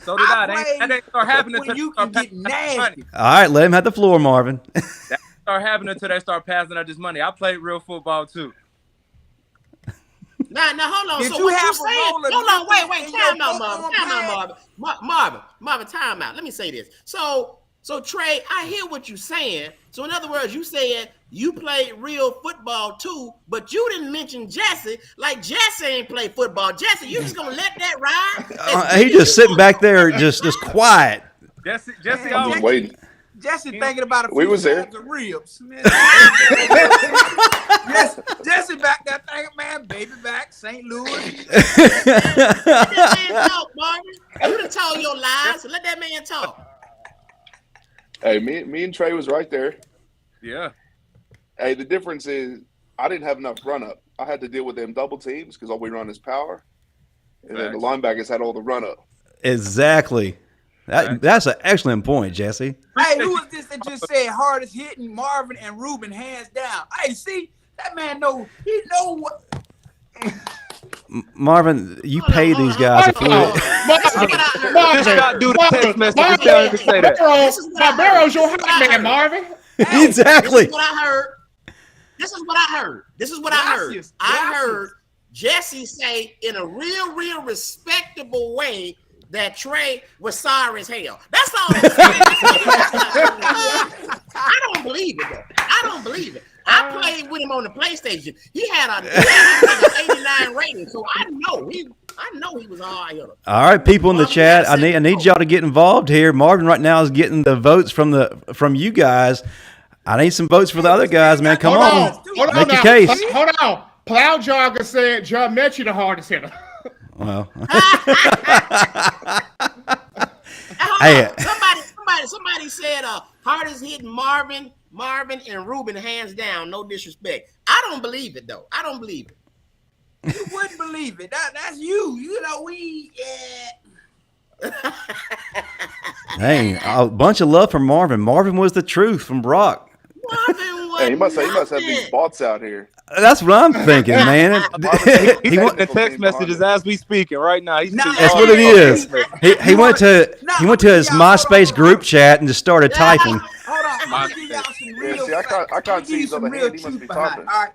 So did I. That ain't start happening when you can get nasty. All right, let him have the floor, Marvin. That start happening until they start passing out this money. I played real football too. Now, hold on. So what you saying? Hold on, wait. Time out, Marvin, time out. Let me say this. So Trey, I hear what you're saying. So in other words, you saying you played real football too, but you didn't mention Jesse. Like Jesse ain't play football. Jesse, you just gonna let that ride? He just sitting back there, just quiet. Jesse, I was waiting. Jesse thinking about a we was there. Of ribs. Jesse back there thinking, man, baby back, St. Louis. Let that man talk, Marvin. You done told your lies, so let that man talk. Hey, me and Trey was right there. Yeah. Hey, the difference is I didn't have enough run up. I had to deal with them double teams because all we run is power. And then the linebackers had all the run up. Exactly. That's an excellent point, Jesse. Hey, who is this that just said hardest hitting? Marvin and Ruben, hands down. Hey, see, that man he know what. Marvin, you pay these guys. Just got to do the text message to tell him to say that. Barbarro's your hot man, Marvin. Hey, exactly. This is what I heard. I heard Jesse say in a real respectable way that Trey was sorry as hell. That's all I'm saying. I don't believe it, though. I don't believe it. I played with him on the PlayStation. He had a 89 rating, so I know he was hard hitter. All right, people in the chat, I need y'all to get involved here. Marvin right now is getting the votes from you guys. I need some votes for the other guys, man. Come on. Make your case. Hold on. Plow Jogger said John Mechie the hardest hitter. Well. Hey, somebody said hardest hitting Marvin and Ruben hands down. No disrespect. I don't believe it though. I don't believe it. You wouldn't believe it. That's you. You know Hey, a bunch of love from Marvin. Marvin was the truth from Brock. Hey, he must have these bots out here. That's what I'm thinking, man. He went the text messages as we speaking right now. That's what it is. He went to his MySpace group chat and just started typing. Hold on, I'm give y'all some real. See, I can't see his other hand. He must be talking. All right.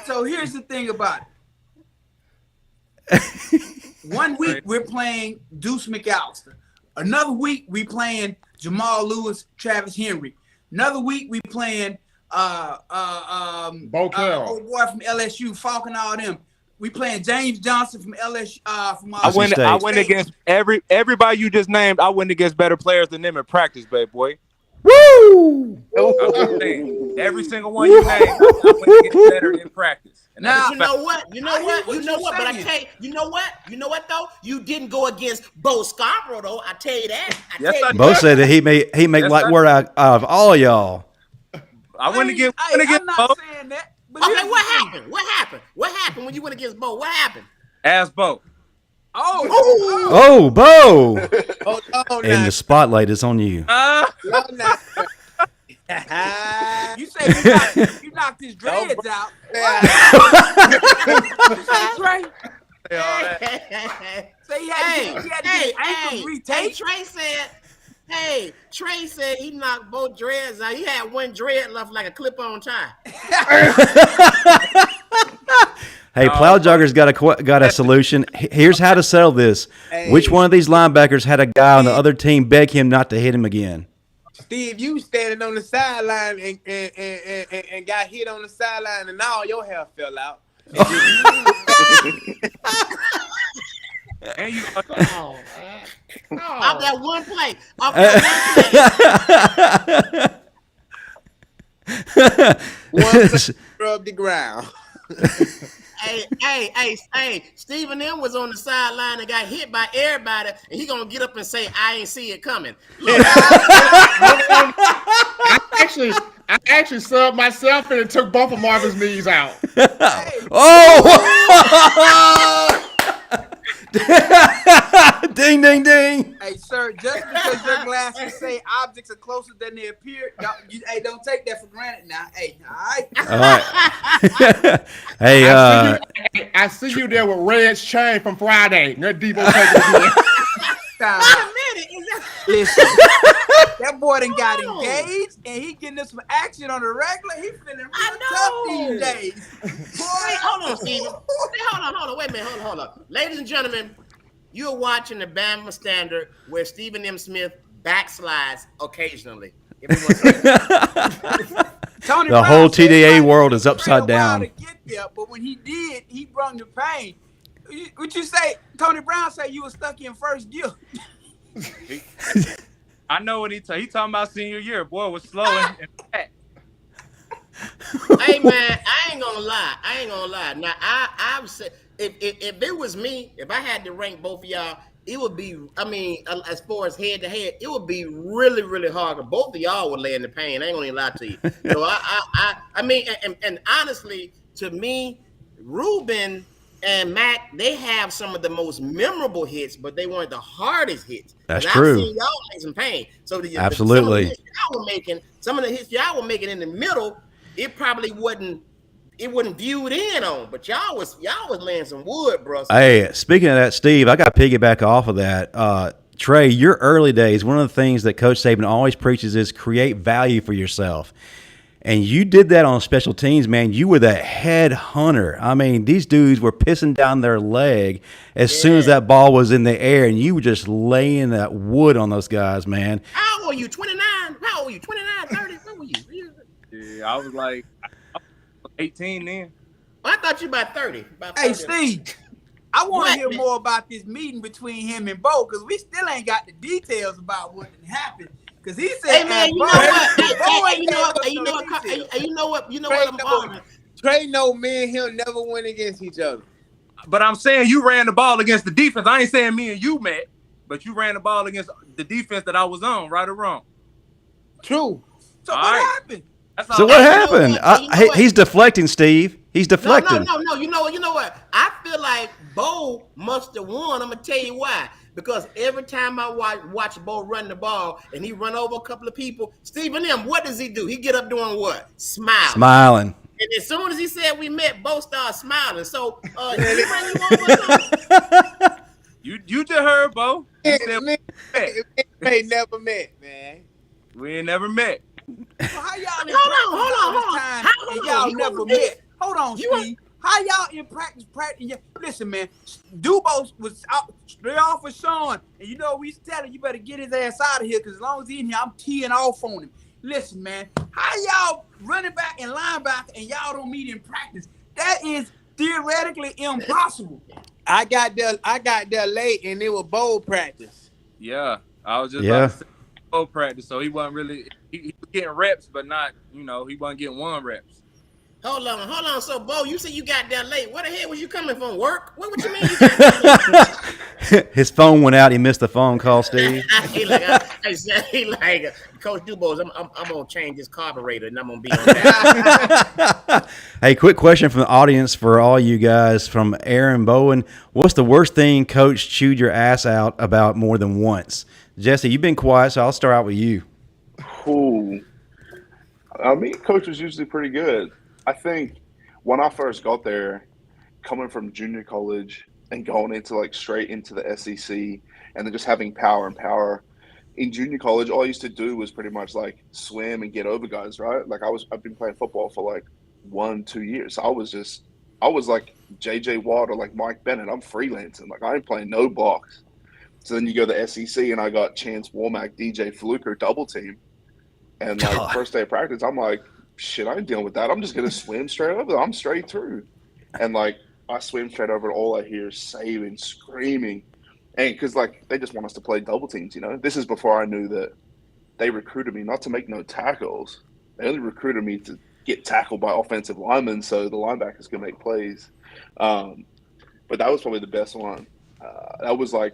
So here's the thing about it. 1 week we're playing Deuce McAllister. Another week we playing Jamal Lewis, Travis Henry. Another week we playing Bo Carroll. old boy from LSU, Falcon, all them. We playing James Johnson from LSU. I went against everybody you just named. I went against better players than them in practice, baby boy. Woo! Every single one you named, I went against better in practice. Now, you know what? But I tell you, you know what though? You didn't go against Bo Scarbrough though. I tell you that. Bo said that he make light work out of all y'all. I went against. I'm not saying that. But okay, what happened? What happened when you went against Bo? What happened? Ask Bo. Oh, Bo! And the spotlight is on you. You say you knocked his dreads out. Trey. Say he had to get his ankles retaped. Trey said he knocked both dreads out. He had one dread left like a clip-on tie. Hey, Plow Jogger's got a solution. Here's how to settle this. Which one of these linebackers had a guy on the other team beg him not to hit him again? Steve, you standing on the sideline and got hit on the sideline and all your hair fell out. And you Off that one play. One rub the ground. Hey, Stephen M was on the sideline and got hit by everybody, and he gonna get up and say, I ain't see it coming. I actually subbed myself and took both of Marvin's knees out. Oh! Ding, ding, ding. Hey, sir, just because your glasses say objects are closer than they appear, don't take that for granted now. Hey, all right. Hey, I see you there with Red's chain from Friday. That Debo taking Listen, that boy done got engaged and he getting us some action on the regular. He feeling real tough these days. Boy, hold on, Steven. Hold on. Wait a minute. Hold on. Ladies and gentlemen, you're watching the Bama Standard where Stephen M. Smith backslides occasionally. Tony the whole TDA world is upside down. To get there, but when he did, he brought the pain. What you say? Tony Brown said you were stuck in first gear. I know what he talking about senior year. Boy was slow and fat. Hey man, I ain't gonna lie. Now I've said if it was me, if I had to rank both of y'all, it would be. I mean, as far as head to head, it would be really, really hard. Both of y'all would lay in the pain. I ain't gonna lie to you. So I mean, and honestly, to me, Ruben and Mac, they have some of the most memorable hits, but they weren't the hardest hits. That's true. I've seen y'all make some pain. So absolutely, some of the hits y'all were making in the middle, it probably wouldn't viewed in on. But y'all was laying some wood, bro. Hey, speaking of that, Steve, I got to piggyback off of that. Trey, your early days, one of the things that Coach Saban always preaches is create value for yourself. And you did that on special teams, man. You were the head hunter. I mean, these dudes were pissing down their leg as soon as that ball was in the air, and you were just laying that wood on those guys, man. How old were you? 29? How old were you? 29, 30? What were you? Yeah, I was like 18 then. I thought you about 30. Hey, Steve, I want to hear more about this meeting between him and Bo, because we still ain't got the details about what happened. Because he said, "Hey man, you know what? You know what? I'm calling. Trey know me and him never went against each other. But I'm saying you ran the ball against the defense. I ain't saying me and you met, but you ran the ball against the defense that I was on, right or wrong. True. So what happened? So what happened? He's deflecting, Steve. He's deflecting. No. You know what? I feel like Bo must have won. I'm gonna tell you why. Because every time I watch Bo run the ball and he run over a couple of people, Steve and them, what does he do? He get up doing what? Smiling. And as soon as he said we met, Bo started smiling. So he ran you over. You just heard, Bo. You said we ain't never met, man. We ain't never met. So how y'all y'all never met? Hold on, Steve. How y'all in practice? Listen, man. Dubose was out straight off with Sean. And you know, we used to tell him, you better get his ass out of here, because as long as he's in here, I'm teeing off on him. Listen, man. How y'all running back and linebacker and y'all don't meet in practice? That is theoretically impossible. I got there late, and it was bowl practice. Yeah. I was just about to say bowl practice, so he wasn't really he was getting reps, but not, he wasn't getting 1 reps. Hold on. So, Bo, you said you got there late. Where the hell was you coming from? Work? What you mean you got there late? His phone went out. He missed the phone call, Steve. he like, Coach Dubose, I'm going to change this carburetor, and I'm going to be on that. Hey, quick question from the audience for all you guys from Aaron Bowen. What's the worst thing Coach chewed your ass out about more than once? Jesse, you've been quiet, so I'll start out with you. Ooh. I mean, Coach was usually pretty good. I think when I first got there, coming from junior college and going into straight into the SEC and then just having power in junior college, all I used to do was pretty much swim and get over guys, right? I've been playing football for 1-2 years. I was like JJ Watt or Mike Bennett. I'm freelancing. I ain't playing no box. So then you go to the SEC and I got Chance Womack, DJ Fluker double team. And first day of practice, I'm like, shit, I ain't dealing with that. I'm just going to swim straight over. I'm straight through. And I swim straight over, and all I hear is saving, screaming. And because they just want us to play double teams, This is before I knew that they recruited me not to make no tackles. They only recruited me to get tackled by offensive linemen so the linebackers could make plays. But that was probably the best one. That was I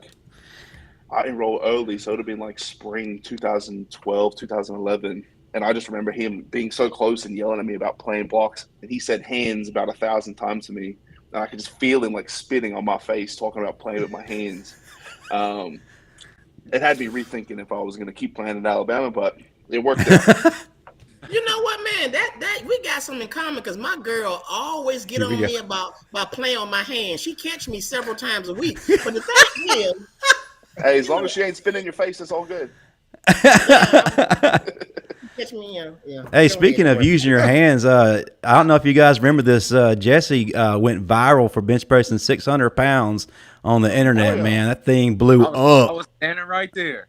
enrolled early, so it would have been spring 2012, 2011. And I just remember him being so close and yelling at me about playing blocks. And he said hands about 1,000 times to me. And I could just feel him spitting on my face, talking about playing with my hands. It had me rethinking if I was going to keep playing in Alabama, but it worked out. You know what, man? That we got something in common, because my girl always get on me about playing on my hands. She catch me several times a week. But the thing is, hey, as long as she ain't spitting in your face, it's all good. Catch me, yeah. Hey, speaking of using your hands, I don't know if you guys remember this. Jesse went viral for bench pressing 600 pounds on the internet, man. That thing blew up. I was standing right there.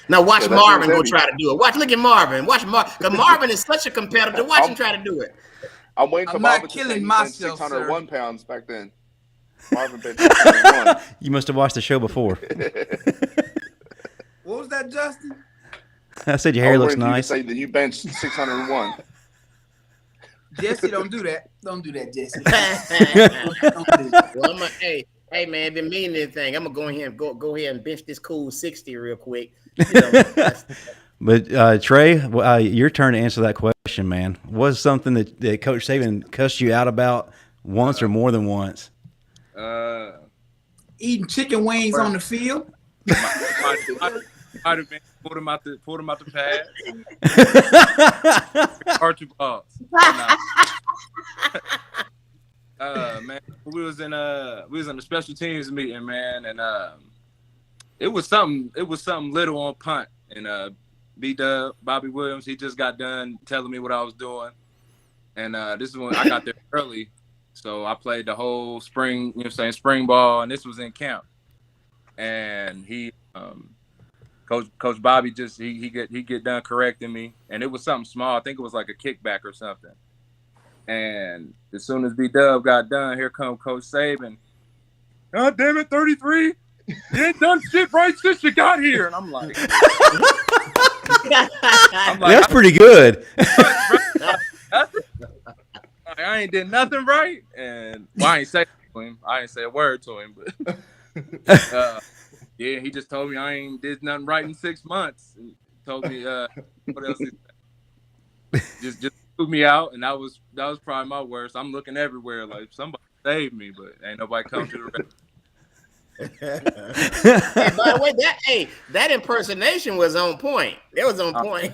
Now watch Marvin go try to do it. Look at Marvin. Watch Marvin. Because Marvin is such a competitor. Watch him try to do it. I'm waiting for Marvin to say myself, 601 pounds back then. Marvin bench 601. You must have watched the show before. What was that, Justin? I said your hair looks nice. Say that you benched 601. Jesse, don't do that. Don't do that, Jesse. Well, hey man, didn't mean anything. I'm gonna go ahead and bench this cool 60 real quick. But Trey, your turn to answer that question, man. Was something that Coach Saban cussed you out about once or more than once? Eating chicken wings on the field. Might have been pulled him out the pad. Archie balls. Man, we was in the special teams meeting, man, and it was something little on punt, and B-Dub, Bobby Williams, he just got done telling me what I was doing. And this is when I got there early. So I played the whole spring, spring ball, and this was in camp. And he, Coach Bobby he get done correcting me, and it was something small. I think it was like a kickback or something. And as soon as B-Dub got done, here come Coach Saban. God damn it, 33! You ain't done shit right since you got here. And I'm like, that's pretty good. I ain't did nothing right, and I ain't say to him. I ain't say a word to him, but yeah, he just told me I ain't did nothing right in 6 months. And told me what else? Just threw me out, and that was probably my worst. I'm looking everywhere like somebody save me, but ain't nobody come to the rescue. Hey, by the way, that impersonation was on point. It was on point.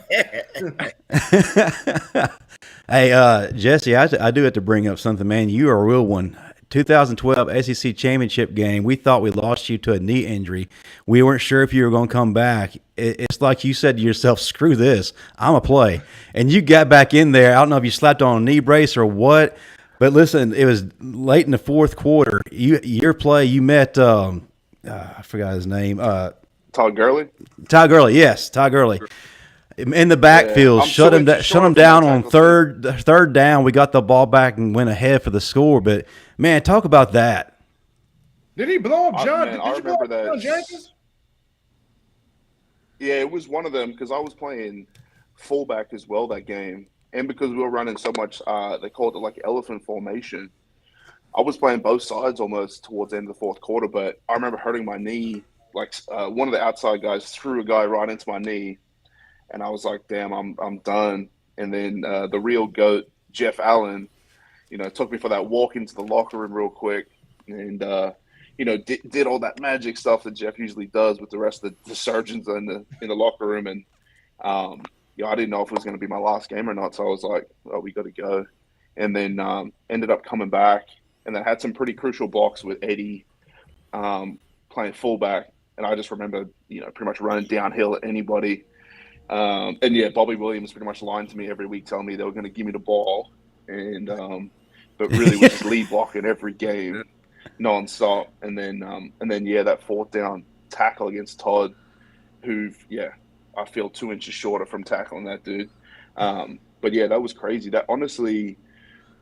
Hey, Jesse, I do have to bring up something, man. You are a real one. 2012 SEC championship game, we thought we lost you to a knee injury. We weren't sure if you were going to come back. It's like you said to yourself, screw this, I'm a play. And you got back in there. I don't know if you slapped on a knee brace or what, but listen, it was late in the fourth quarter. Your play, you met, I forgot his name. Todd Gurley? Todd Gurley, yes, Todd Gurley. In the backfield, shut him down on third down. We got the ball back and went ahead for the score. But, man, talk about that. Did he blow up John? I remember that. Yeah, it was one of them because I was playing fullback as well that game. And because we were running so much, they called it like elephant formation. I was playing both sides almost towards the end of the fourth quarter, but I remember hurting my knee. Like one of the outside guys threw a guy right into my knee, and I was like, "Damn, I'm done." And then the real GOAT, Jeff Allen, took me for that walk into the locker room real quick, and did all that magic stuff that Jeff usually does with the rest of the surgeons in the locker room, and I didn't know if it was going to be my last game or not, so I was like, "Oh, we got to go." And then ended up coming back, and then had some pretty crucial blocks with Eddie playing fullback, and I just remember, pretty much running downhill at anybody. And yeah, Bobby Williams pretty much lied to me every week, telling me they were going to give me the ball, and but really was just lead blocking every game, nonstop. And then that fourth down tackle against Todd, who I feel 2 inches shorter from tackling that dude. But yeah, that was crazy. That honestly,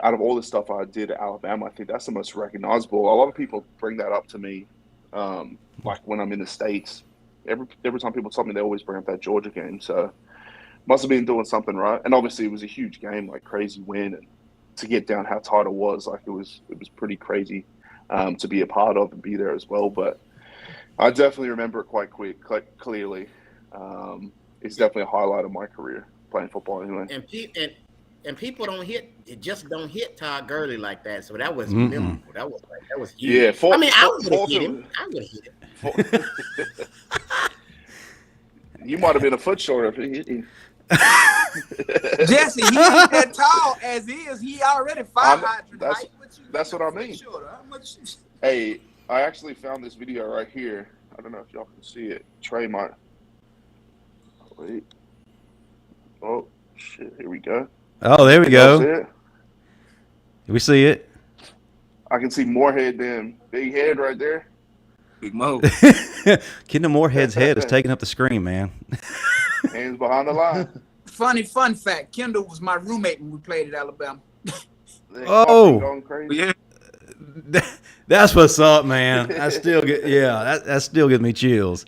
out of all the stuff I did at Alabama, I think that's the most recognizable. A lot of people bring that up to me, like when I'm in the States. Every time people tell me, they always bring up that Georgia game. So must have been doing something right. And obviously it was a huge game, like crazy win. And to get down how tight it was, like it was pretty crazy to be a part of and be there as well. But I definitely remember it quite clearly. It's definitely a highlight of my career playing football anyway. And people don't hit Todd Gurley like that. So that was memorable. That was huge. Yeah, I would have hit him. You might have been a foot shorter if he hit you. Jesse, he ain't that tall as is. He already 500. That's what I mean. Hey, I actually found this video right here. I don't know if y'all can see it. Trey might. Wait. Oh shit! Here we go. Oh, there we go. We see it. I can see Moorhead then. Big head right there. Big Mo. Kendall Moorhead's head is taking up the screen, man. Hands behind the line. Funny fun fact, Kendall was my roommate when we played at Alabama. Oh, yeah. That's what's up, man. I still get that still gives me chills.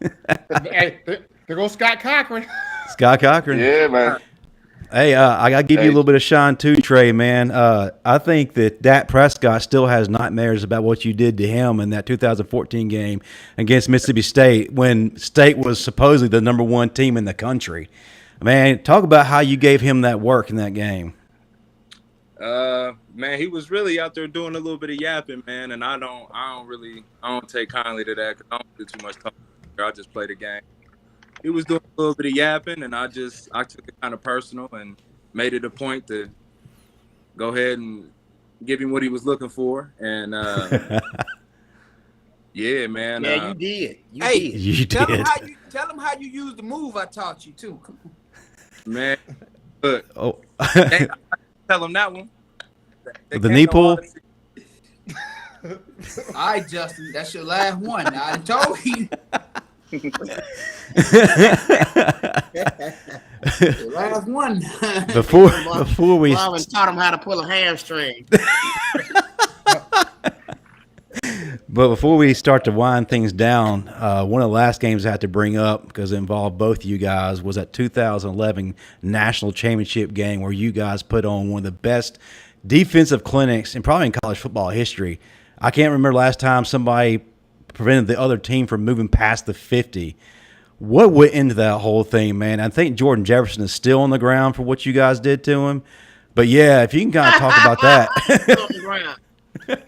Hey, there goes Scott Cochran. Scott Cochran. Yeah, man. Hey, I got to give you a little bit of shine too, Trey, man. I think that Dak Prescott still has nightmares about what you did to him in that 2014 game against Mississippi State when State was supposedly the number one team in the country. Man, talk about how you gave him that work in that game. Man, he was really out there doing a little bit of yapping, man, and I don't take kindly to that because I don't do too much talking. I just play the game. He was doing a little bit of yapping, and I took it kind of personal and made it a point to go ahead and give him what he was looking for. And Yeah, man. Yeah, you did. You tell did. Them how you use the move I taught you too. Man, look. Oh, Tell them that one. the knee pull. All right, Justin, that's your last one. I told you. Last one. before we Marvin taught him how to pull a hamstring. But before we start to wind things down, one of the last games I had to bring up because it involved both of you guys was that 2011 national championship game where you guys put on one of the best defensive clinics and probably in college football history. I can't remember last time somebody prevented the other team from moving past the 50. What went into that whole thing, man? I think Jordan Jefferson is still on the ground for what you guys did to him. But, yeah, if you can kind of talk about that.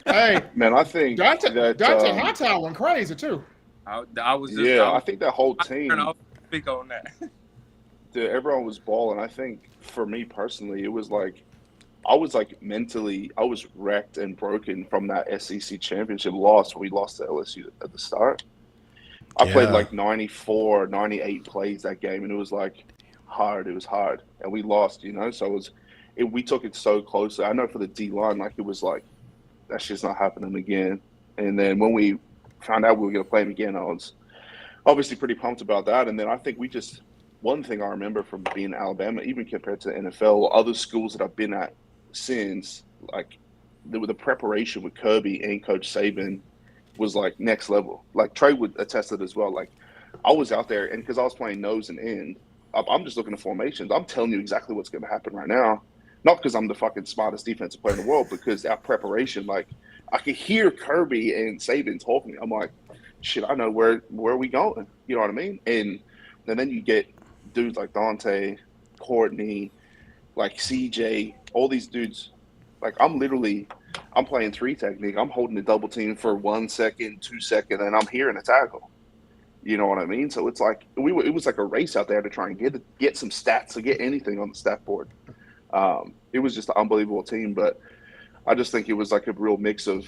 Hey, man, I think Dante that Hightower went crazy too. I was just, I think that whole team. I'll speak on that. Dude, everyone was balling. I think for me personally, it was like I was like mentally, I was wrecked and broken from that SEC championship loss. We lost to LSU at the start. I played like 94, 98 plays that game, and it was like hard. It was hard, and we lost. You know, so we took it so closely. I know for the D line, like it was like that shit's not happening again. And then when we found out we were going to play him again, I was obviously pretty pumped about that. And then I think one thing I remember from being in Alabama, even compared to the NFL or other schools that I've been at since, like the preparation with Kirby and Coach Saban was like next level. Like Trey would attest to it as well. Like I was out there, and because I was playing nose and end, I'm just looking at formations. I'm telling you exactly what's going to happen right now. Not because I'm the fucking smartest defensive player in the world, because our preparation, like I could hear Kirby and Saban talking. I'm like, shit, I know where are we going? You know what I mean? And then you get dudes like Dante, Courtney, like CJ, all these dudes. Like I'm playing 3 technique. I'm holding the double team for 1 second, 2 seconds, and I'm hearing a tackle. You know what I mean? So it's like it was like a race out there to try and get some stats, to get anything on the stat board. It was just an unbelievable team, but I just think it was like a real mix of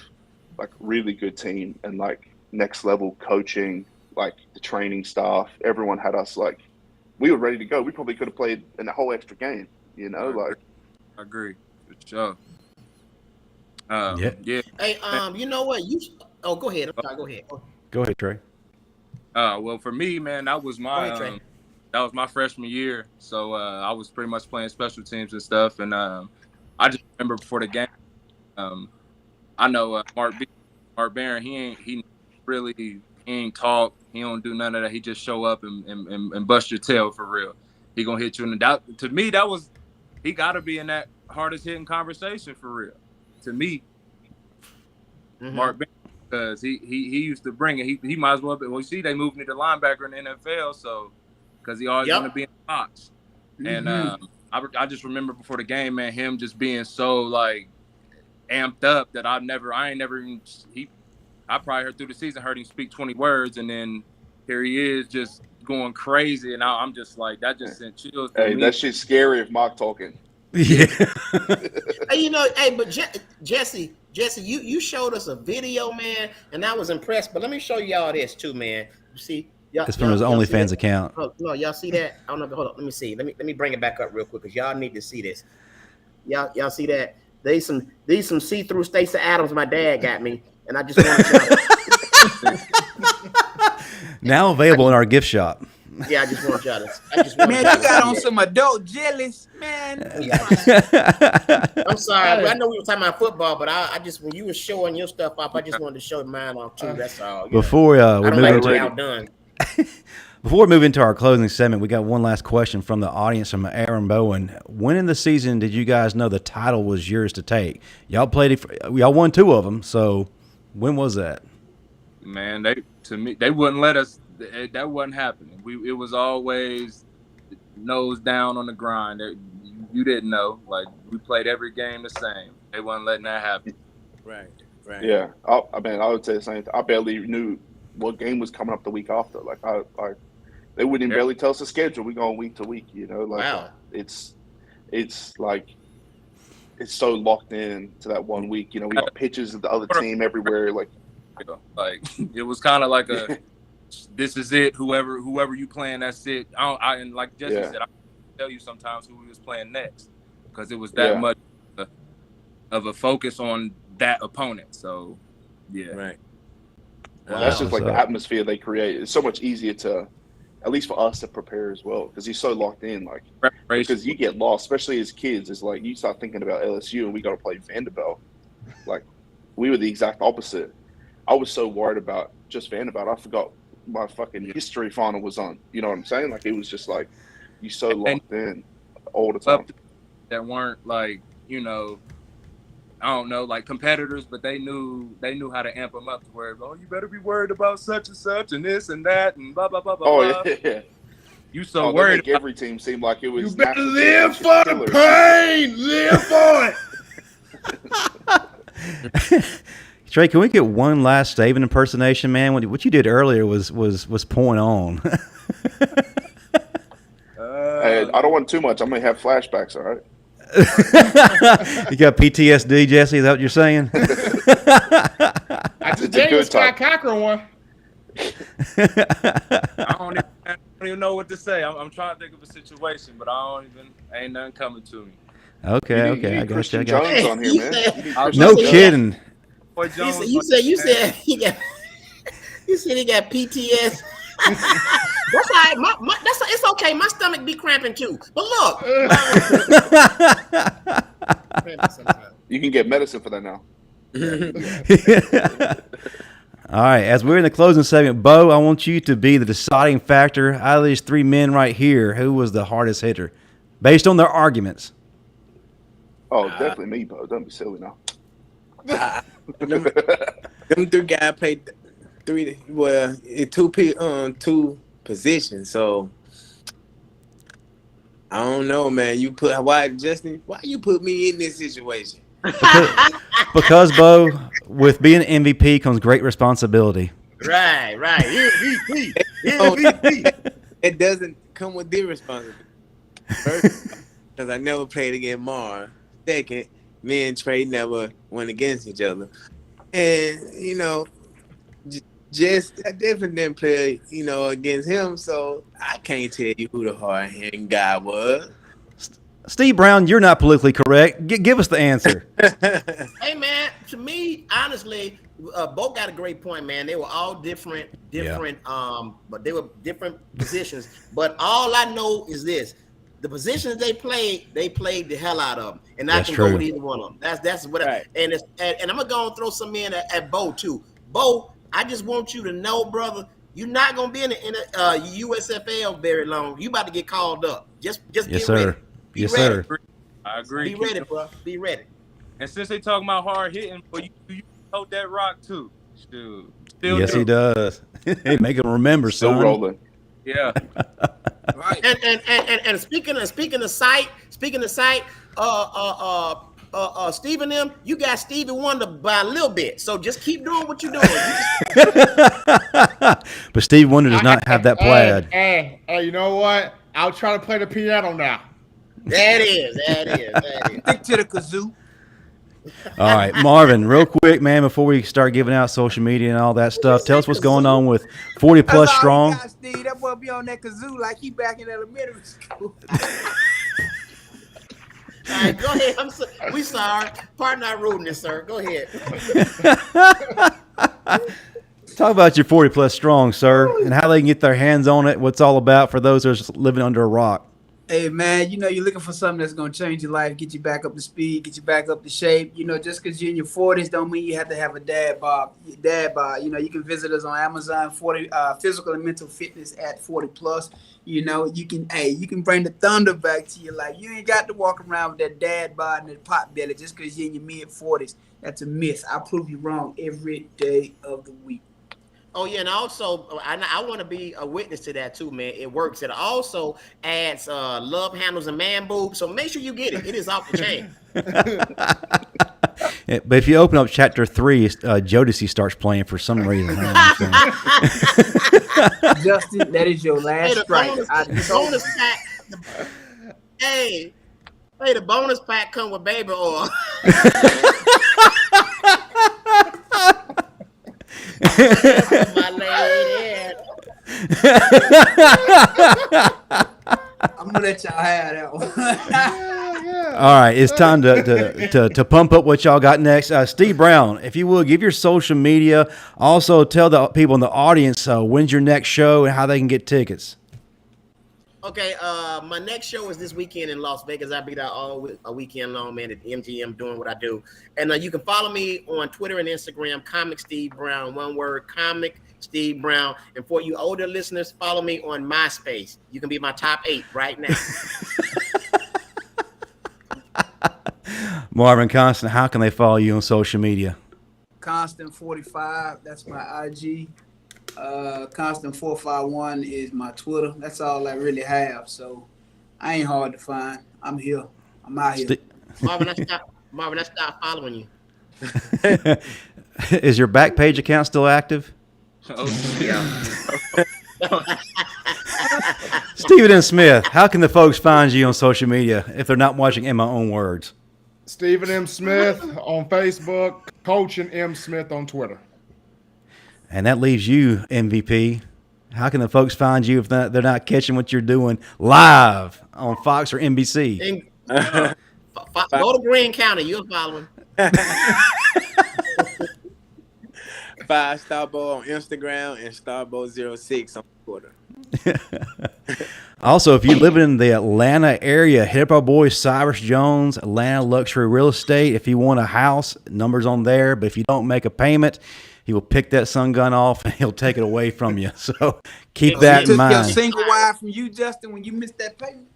like really good team and like next level coaching, like the training staff. Everyone had us like we were ready to go. We probably could have played in a whole extra game, you know. Like I agree, for sure. Yeah. Hey, you know what? Go ahead. I'm sorry. Go ahead. Go ahead, Trey. Well, for me, man, that was my freshman year. So I was pretty much playing special teams and stuff. And I just remember before the game, I know Mark Barron, he ain't talk. He don't do none of that. He just show up and bust your tail for real. He gonna hit you in the doubt. To me, he got to be in that hardest hitting conversation for real. To me, Mark Barron, because he used to bring it. He might as well be. Well, you see, they moved me to linebacker in the NFL, so because he always want to be in the box. And I just remember before the game, man, him just being so like amped up that I probably heard through the season, heard him speak 20 words, and then here he is just going crazy, and I'm just like, that just sent chills to me. That shit's scary if Mark talking. Yeah. Hey, but Jesse, you showed us a video, man, and I was impressed. But let me show y'all this too, man. You see, it's from his OnlyFans account. Oh, no, y'all see that? I don't know. Hold on. Let me see. Let me bring it back up real quick because y'all need to see this. Y'all see that? These some see-through Stacey Adams my dad got me, and I just want to now available in our gift shop. Yeah, I just want y'all to. Man, you got on some adult jellies, man. I'm sorry. I know we were talking about football, but I just, when you were showing your stuff up, I just wanted to show mine off too. That's all. Before we move into our closing segment, we got one last question from the audience from Aaron Bowen. When in the season did you guys know the title was yours to take? Y'all played it. Y'all won 2 of them. So when was that? Man, they wouldn't let us. That wasn't happening. It was always nose down on the grind. You didn't know. Like, we played every game the same. They wasn't letting that happen. Right. Yeah, I would say the same thing. I barely knew what game was coming up the week after. Like, they wouldn't even barely tell us the schedule. We go week to week. You know, like wow. It's like it's so locked in to that 1 week. You know, we got pictures of the other team everywhere. Like, real. Like it was kind of like a, this is it. Whoever you playing, that's it. And like Jesse said, I can tell you sometimes who we was playing next because it was that much of a focus on that opponent. So yeah, Right. Well, that's just like the atmosphere they create. It's so much easier to, at least for us, to prepare as well because he's so locked in. Like because you get lost, especially as kids. It's like you start thinking about LSU and we got to play Vanderbilt. Like we were the exact opposite. I was so worried about just Vanderbilt, I forgot my fucking history final was on. You know what I'm saying? Like it was just like you so locked in all the time. That weren't like, you know, I don't know, like competitors, but they knew how to amp them up to where, oh, you better be worried about such and such and this and that and blah blah blah blah. Oh blah. yeah. You so worried? Make every team seem like it was. You better live for the pain. Live for it. Trey, can we get one last Saban impersonation, man? What you did earlier was point on. Hey, I don't want too much. I may have flashbacks. All right. You got PTSD, Jesse? Is that what you're saying? I just gave you a Scott Cochran one. I don't even know what to say. I'm trying to think of a situation, but ain't nothing coming to me. Okay, I got you. Jones on here, man. No kidding. You said he got PTS. That's all right. It's okay. My stomach be cramping too. But look, you can get medicine for that now. All right. As we're in the closing segment, Bo, I want you to be the deciding factor out of these three men right here. Who was the hardest hitter, based on their arguments? Oh, definitely me, Bo. Don't be silly now. Them three guys played two positions. So I don't know, man. Why you put me in this situation? Because Bo, with being an MVP comes great responsibility. Right. MVP. It doesn't come with the responsibility. First, because I never played against Mar. Second, me and Trey never went against each other. And, you know, I definitely didn't play, you know, against him. So I can't tell you who the hard-hitting guy was. Steve Brown, you're not politically correct. Give us the answer. Hey, man, to me, honestly, both got a great point, man. They were all different, but they were different positions. But all I know is this. The positions they played the hell out of them. And I can go with either one of them. That's what right. And I'm going to go and throw some in at Bo, too. Bo, I just want you to know, brother, you're not going to be in the USFL very long. You about to get called up. Just get ready. Yes, sir. I agree. Be ready, bro. Be ready. And since they talking about hard hitting, you hold that rock too. Still yes, he does. Hey, make him remember. Still son. Rolling. Yeah. Right. And speaking of sight, Steve and them, you got Stevie Wonder by a little bit. So just keep doing what you're doing. But Steve Wonder does not have that plaid. Hey, you know what? I'll try to play the piano now. That is. Stick to the kazoo. All right, Marvin, real quick, man, before we start giving out social media and all that stuff, tell us what's going on with 40 Plus Strong. Steve, that boy be on that kazoo like he back in elementary school. All right, go ahead. We sorry. Pardon our rudeness, sir. Go ahead. Talk about your 40 Plus Strong, sir, and how they can get their hands on it, what's all about for those who are living under a rock. Hey, man, you know, you're looking for something that's going to change your life, get you back up to speed, get you back up to shape. You know, just because you're in your 40s don't mean you have to have a dad bod. You know, you can visit us on Amazon, physical and mental fitness at 40 Plus. You know, you can bring the thunder back to your life. You ain't got to walk around with that dad bod and that pot belly just because you're in your mid-40s. That's a myth. I prove you wrong every day of the week. Oh, yeah, and also, I want to be a witness to that, too, man. It works. It also adds love handles and man boobs, so make sure you get it. It is off the chain. Yeah, but if you open up Chapter 3, Jodeci starts playing for some reason. Justin, that is your last strike. The bonus pack. The bonus pack come with baby oil. My lady. I'm gonna let y'all have that one. All right, it's time to pump up what y'all got next. Steve Brown, if you will, give your social media. Also, tell the people in the audience when's your next show and how they can get tickets. Okay, my next show is this weekend in Las Vegas. I'll be there a weekend long, man, at MGM doing what I do. And you can follow me on Twitter and Instagram, Comic Steve Brown, one word, Comic Steve Brown. And for you older listeners, follow me on MySpace. You can be my top 8 right now. Marvin Constant, how can they follow you on social media? Constant45, that's my IG. Constant451 is my Twitter. That's all I really have. So I ain't hard to find. I'm here. I'm out here. Marvin, I stopped following you. Is your Backpage account still active? Oh, yeah. Stephen M. Smith, how can the folks find you on social media if they're not watching In My Own Words? Stephen M. Smith on Facebook, Coaching M. Smith on Twitter. And that leaves you, MVP. How can the folks find you if they're not catching what you're doing live on Fox or NBC? Go to Greene County. You'll follow him. 5 Starbo on Instagram and Starbo06 on Twitter. Also, if you live in the Atlanta area, hit up our boy Cyrus Jones, Atlanta Luxury Real Estate. If you want a house, numbers on there. But if you don't make a payment, he will pick that sun gun off and he'll take it away from you. So keep that in mind. Took your single wire from you, Justin, when you missed that payment.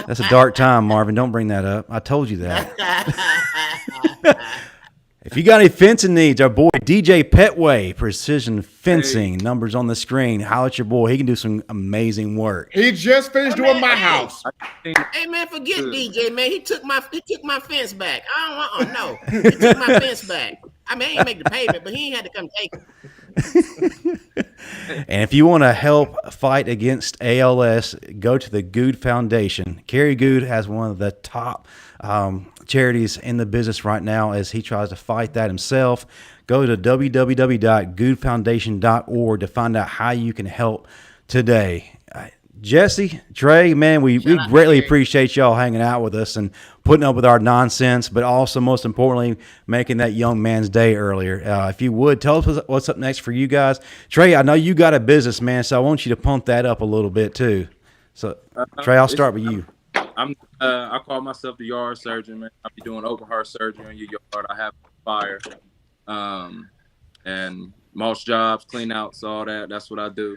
That's a dark time, Marvin. Don't bring that up. I told you that. If you got any fencing needs, our boy DJ Petway, Precision Fencing, numbers on the screen. Holler at your boy. He can do some amazing work. He just finished doing my house. Hey man, forget DJ, man. He took my fence back. I don't no. He took my fence back. I mean, he ain't make the payment, but he ain't had to come take it. And if you want to help fight against ALS, go to the Good Foundation. Kerry Good has one of the top charities in the business right now as he tries to fight that himself. Go to www.goodfoundation.org to find out how you can help today. Jesse, Trey, man, we greatly appreciate y'all hanging out with us and putting up with our nonsense, but also, most importantly, making that young man's day earlier. If you would, tell us what's up next for you guys. Trey, I know you got a business, man, so I want you to pump that up a little bit too. So, Trey, I'll start with you. I call myself the yard surgeon, man. I'll be doing open heart surgery in your yard. I have fire, and mulch jobs, clean outs, all that. That's what I do.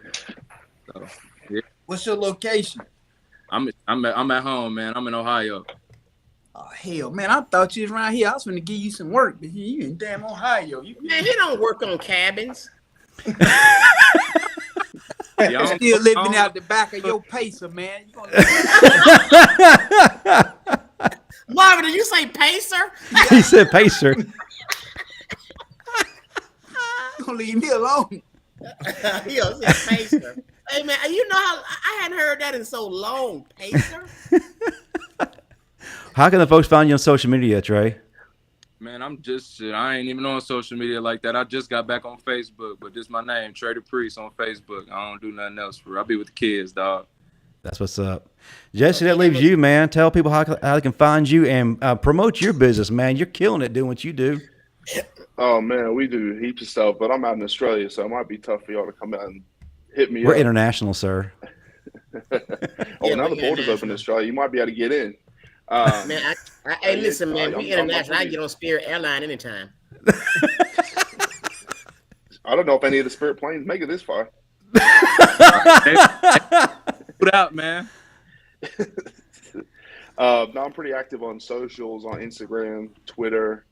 So, yeah. What's your location? I'm at home, man. I'm in Ohio. Oh hell, man! I thought you was around here. I was going to give you some work, but you in damn Ohio. Man, he don't work on cabins. You're still living out the back of your pacer, man. Marvin, did you say pacer? He said pacer. Don't leave me alone. He said pacer. Hey man, you know how I hadn't heard that in so long. Pacer. How can the folks find you on social media, Trey? Man, I ain't even on social media like that. I just got back on Facebook, but this is my name, Trey DePriest on Facebook. I don't do nothing else I'll be with the kids, dog. That's what's up. Jesse, that leaves you, man. Tell people how they can find you and promote your business, man. You're killing it doing what you do. Oh, man, we do heaps of stuff, but I'm out in Australia, so it might be tough for y'all to come out and hit me We're up. international, sir. Now the border's open in Australia. You might be able to get in. Man, hey, listen, man, we international. I can get on Spirit Airline anytime. I don't know if any of the Spirit planes make it this far. Put out, man. No, I'm pretty active on socials, on Instagram, Twitter.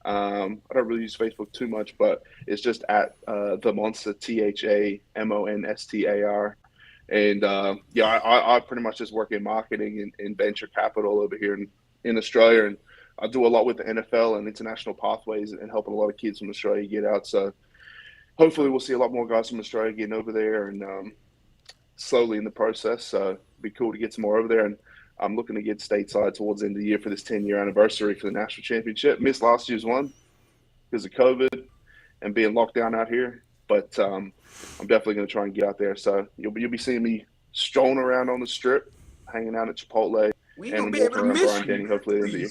I don't really use Facebook too much, but it's just at the Monster, THAMONSTAR. And I pretty much just work in marketing and venture capital over here in Australia. And I do a lot with the NFL and international pathways and helping a lot of kids from Australia get out. So hopefully we'll see a lot more guys from Australia getting over there and slowly in the process. So it'd be cool to get some more over there. And I'm looking to get stateside towards the end of the year for this 10-year anniversary for the national championship. Missed last year's one because of COVID. and being locked down out here. But I'm definitely going to try and get out there. So you'll be seeing me strolling around on the strip, hanging out at Chipotle, We ain't and gonna be able to walking around miss Brian Denny, you. hopefully in the year.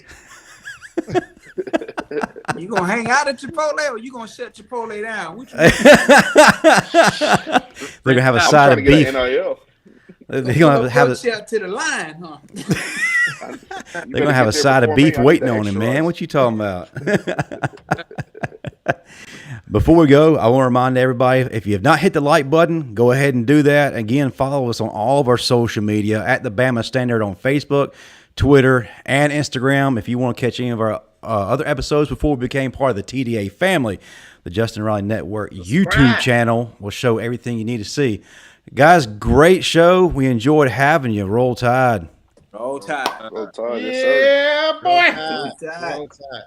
You gonna hang out at Chipotle or you gonna shut Chipotle down? Which They're gonna have a I'm side trying of to get beef. an NIL. They're gonna have coach out to the line, huh? They're gonna have a side of beef waiting on him, man. What you talking about? Before we go, I want to remind everybody, if you have not hit the like button, go ahead and do that. Again, follow us on all of our social media at the Bama Standard on Facebook, Twitter, and Instagram. If you want to catch any of our other episodes before we became part of the TDA family, the Justin Riley Network YouTube channel will show everything you need to see. Guys, great show. We enjoyed having you. Roll Tide. Roll Tide. Roll Tide, yes, sir. Yeah, boy. Roll Tide.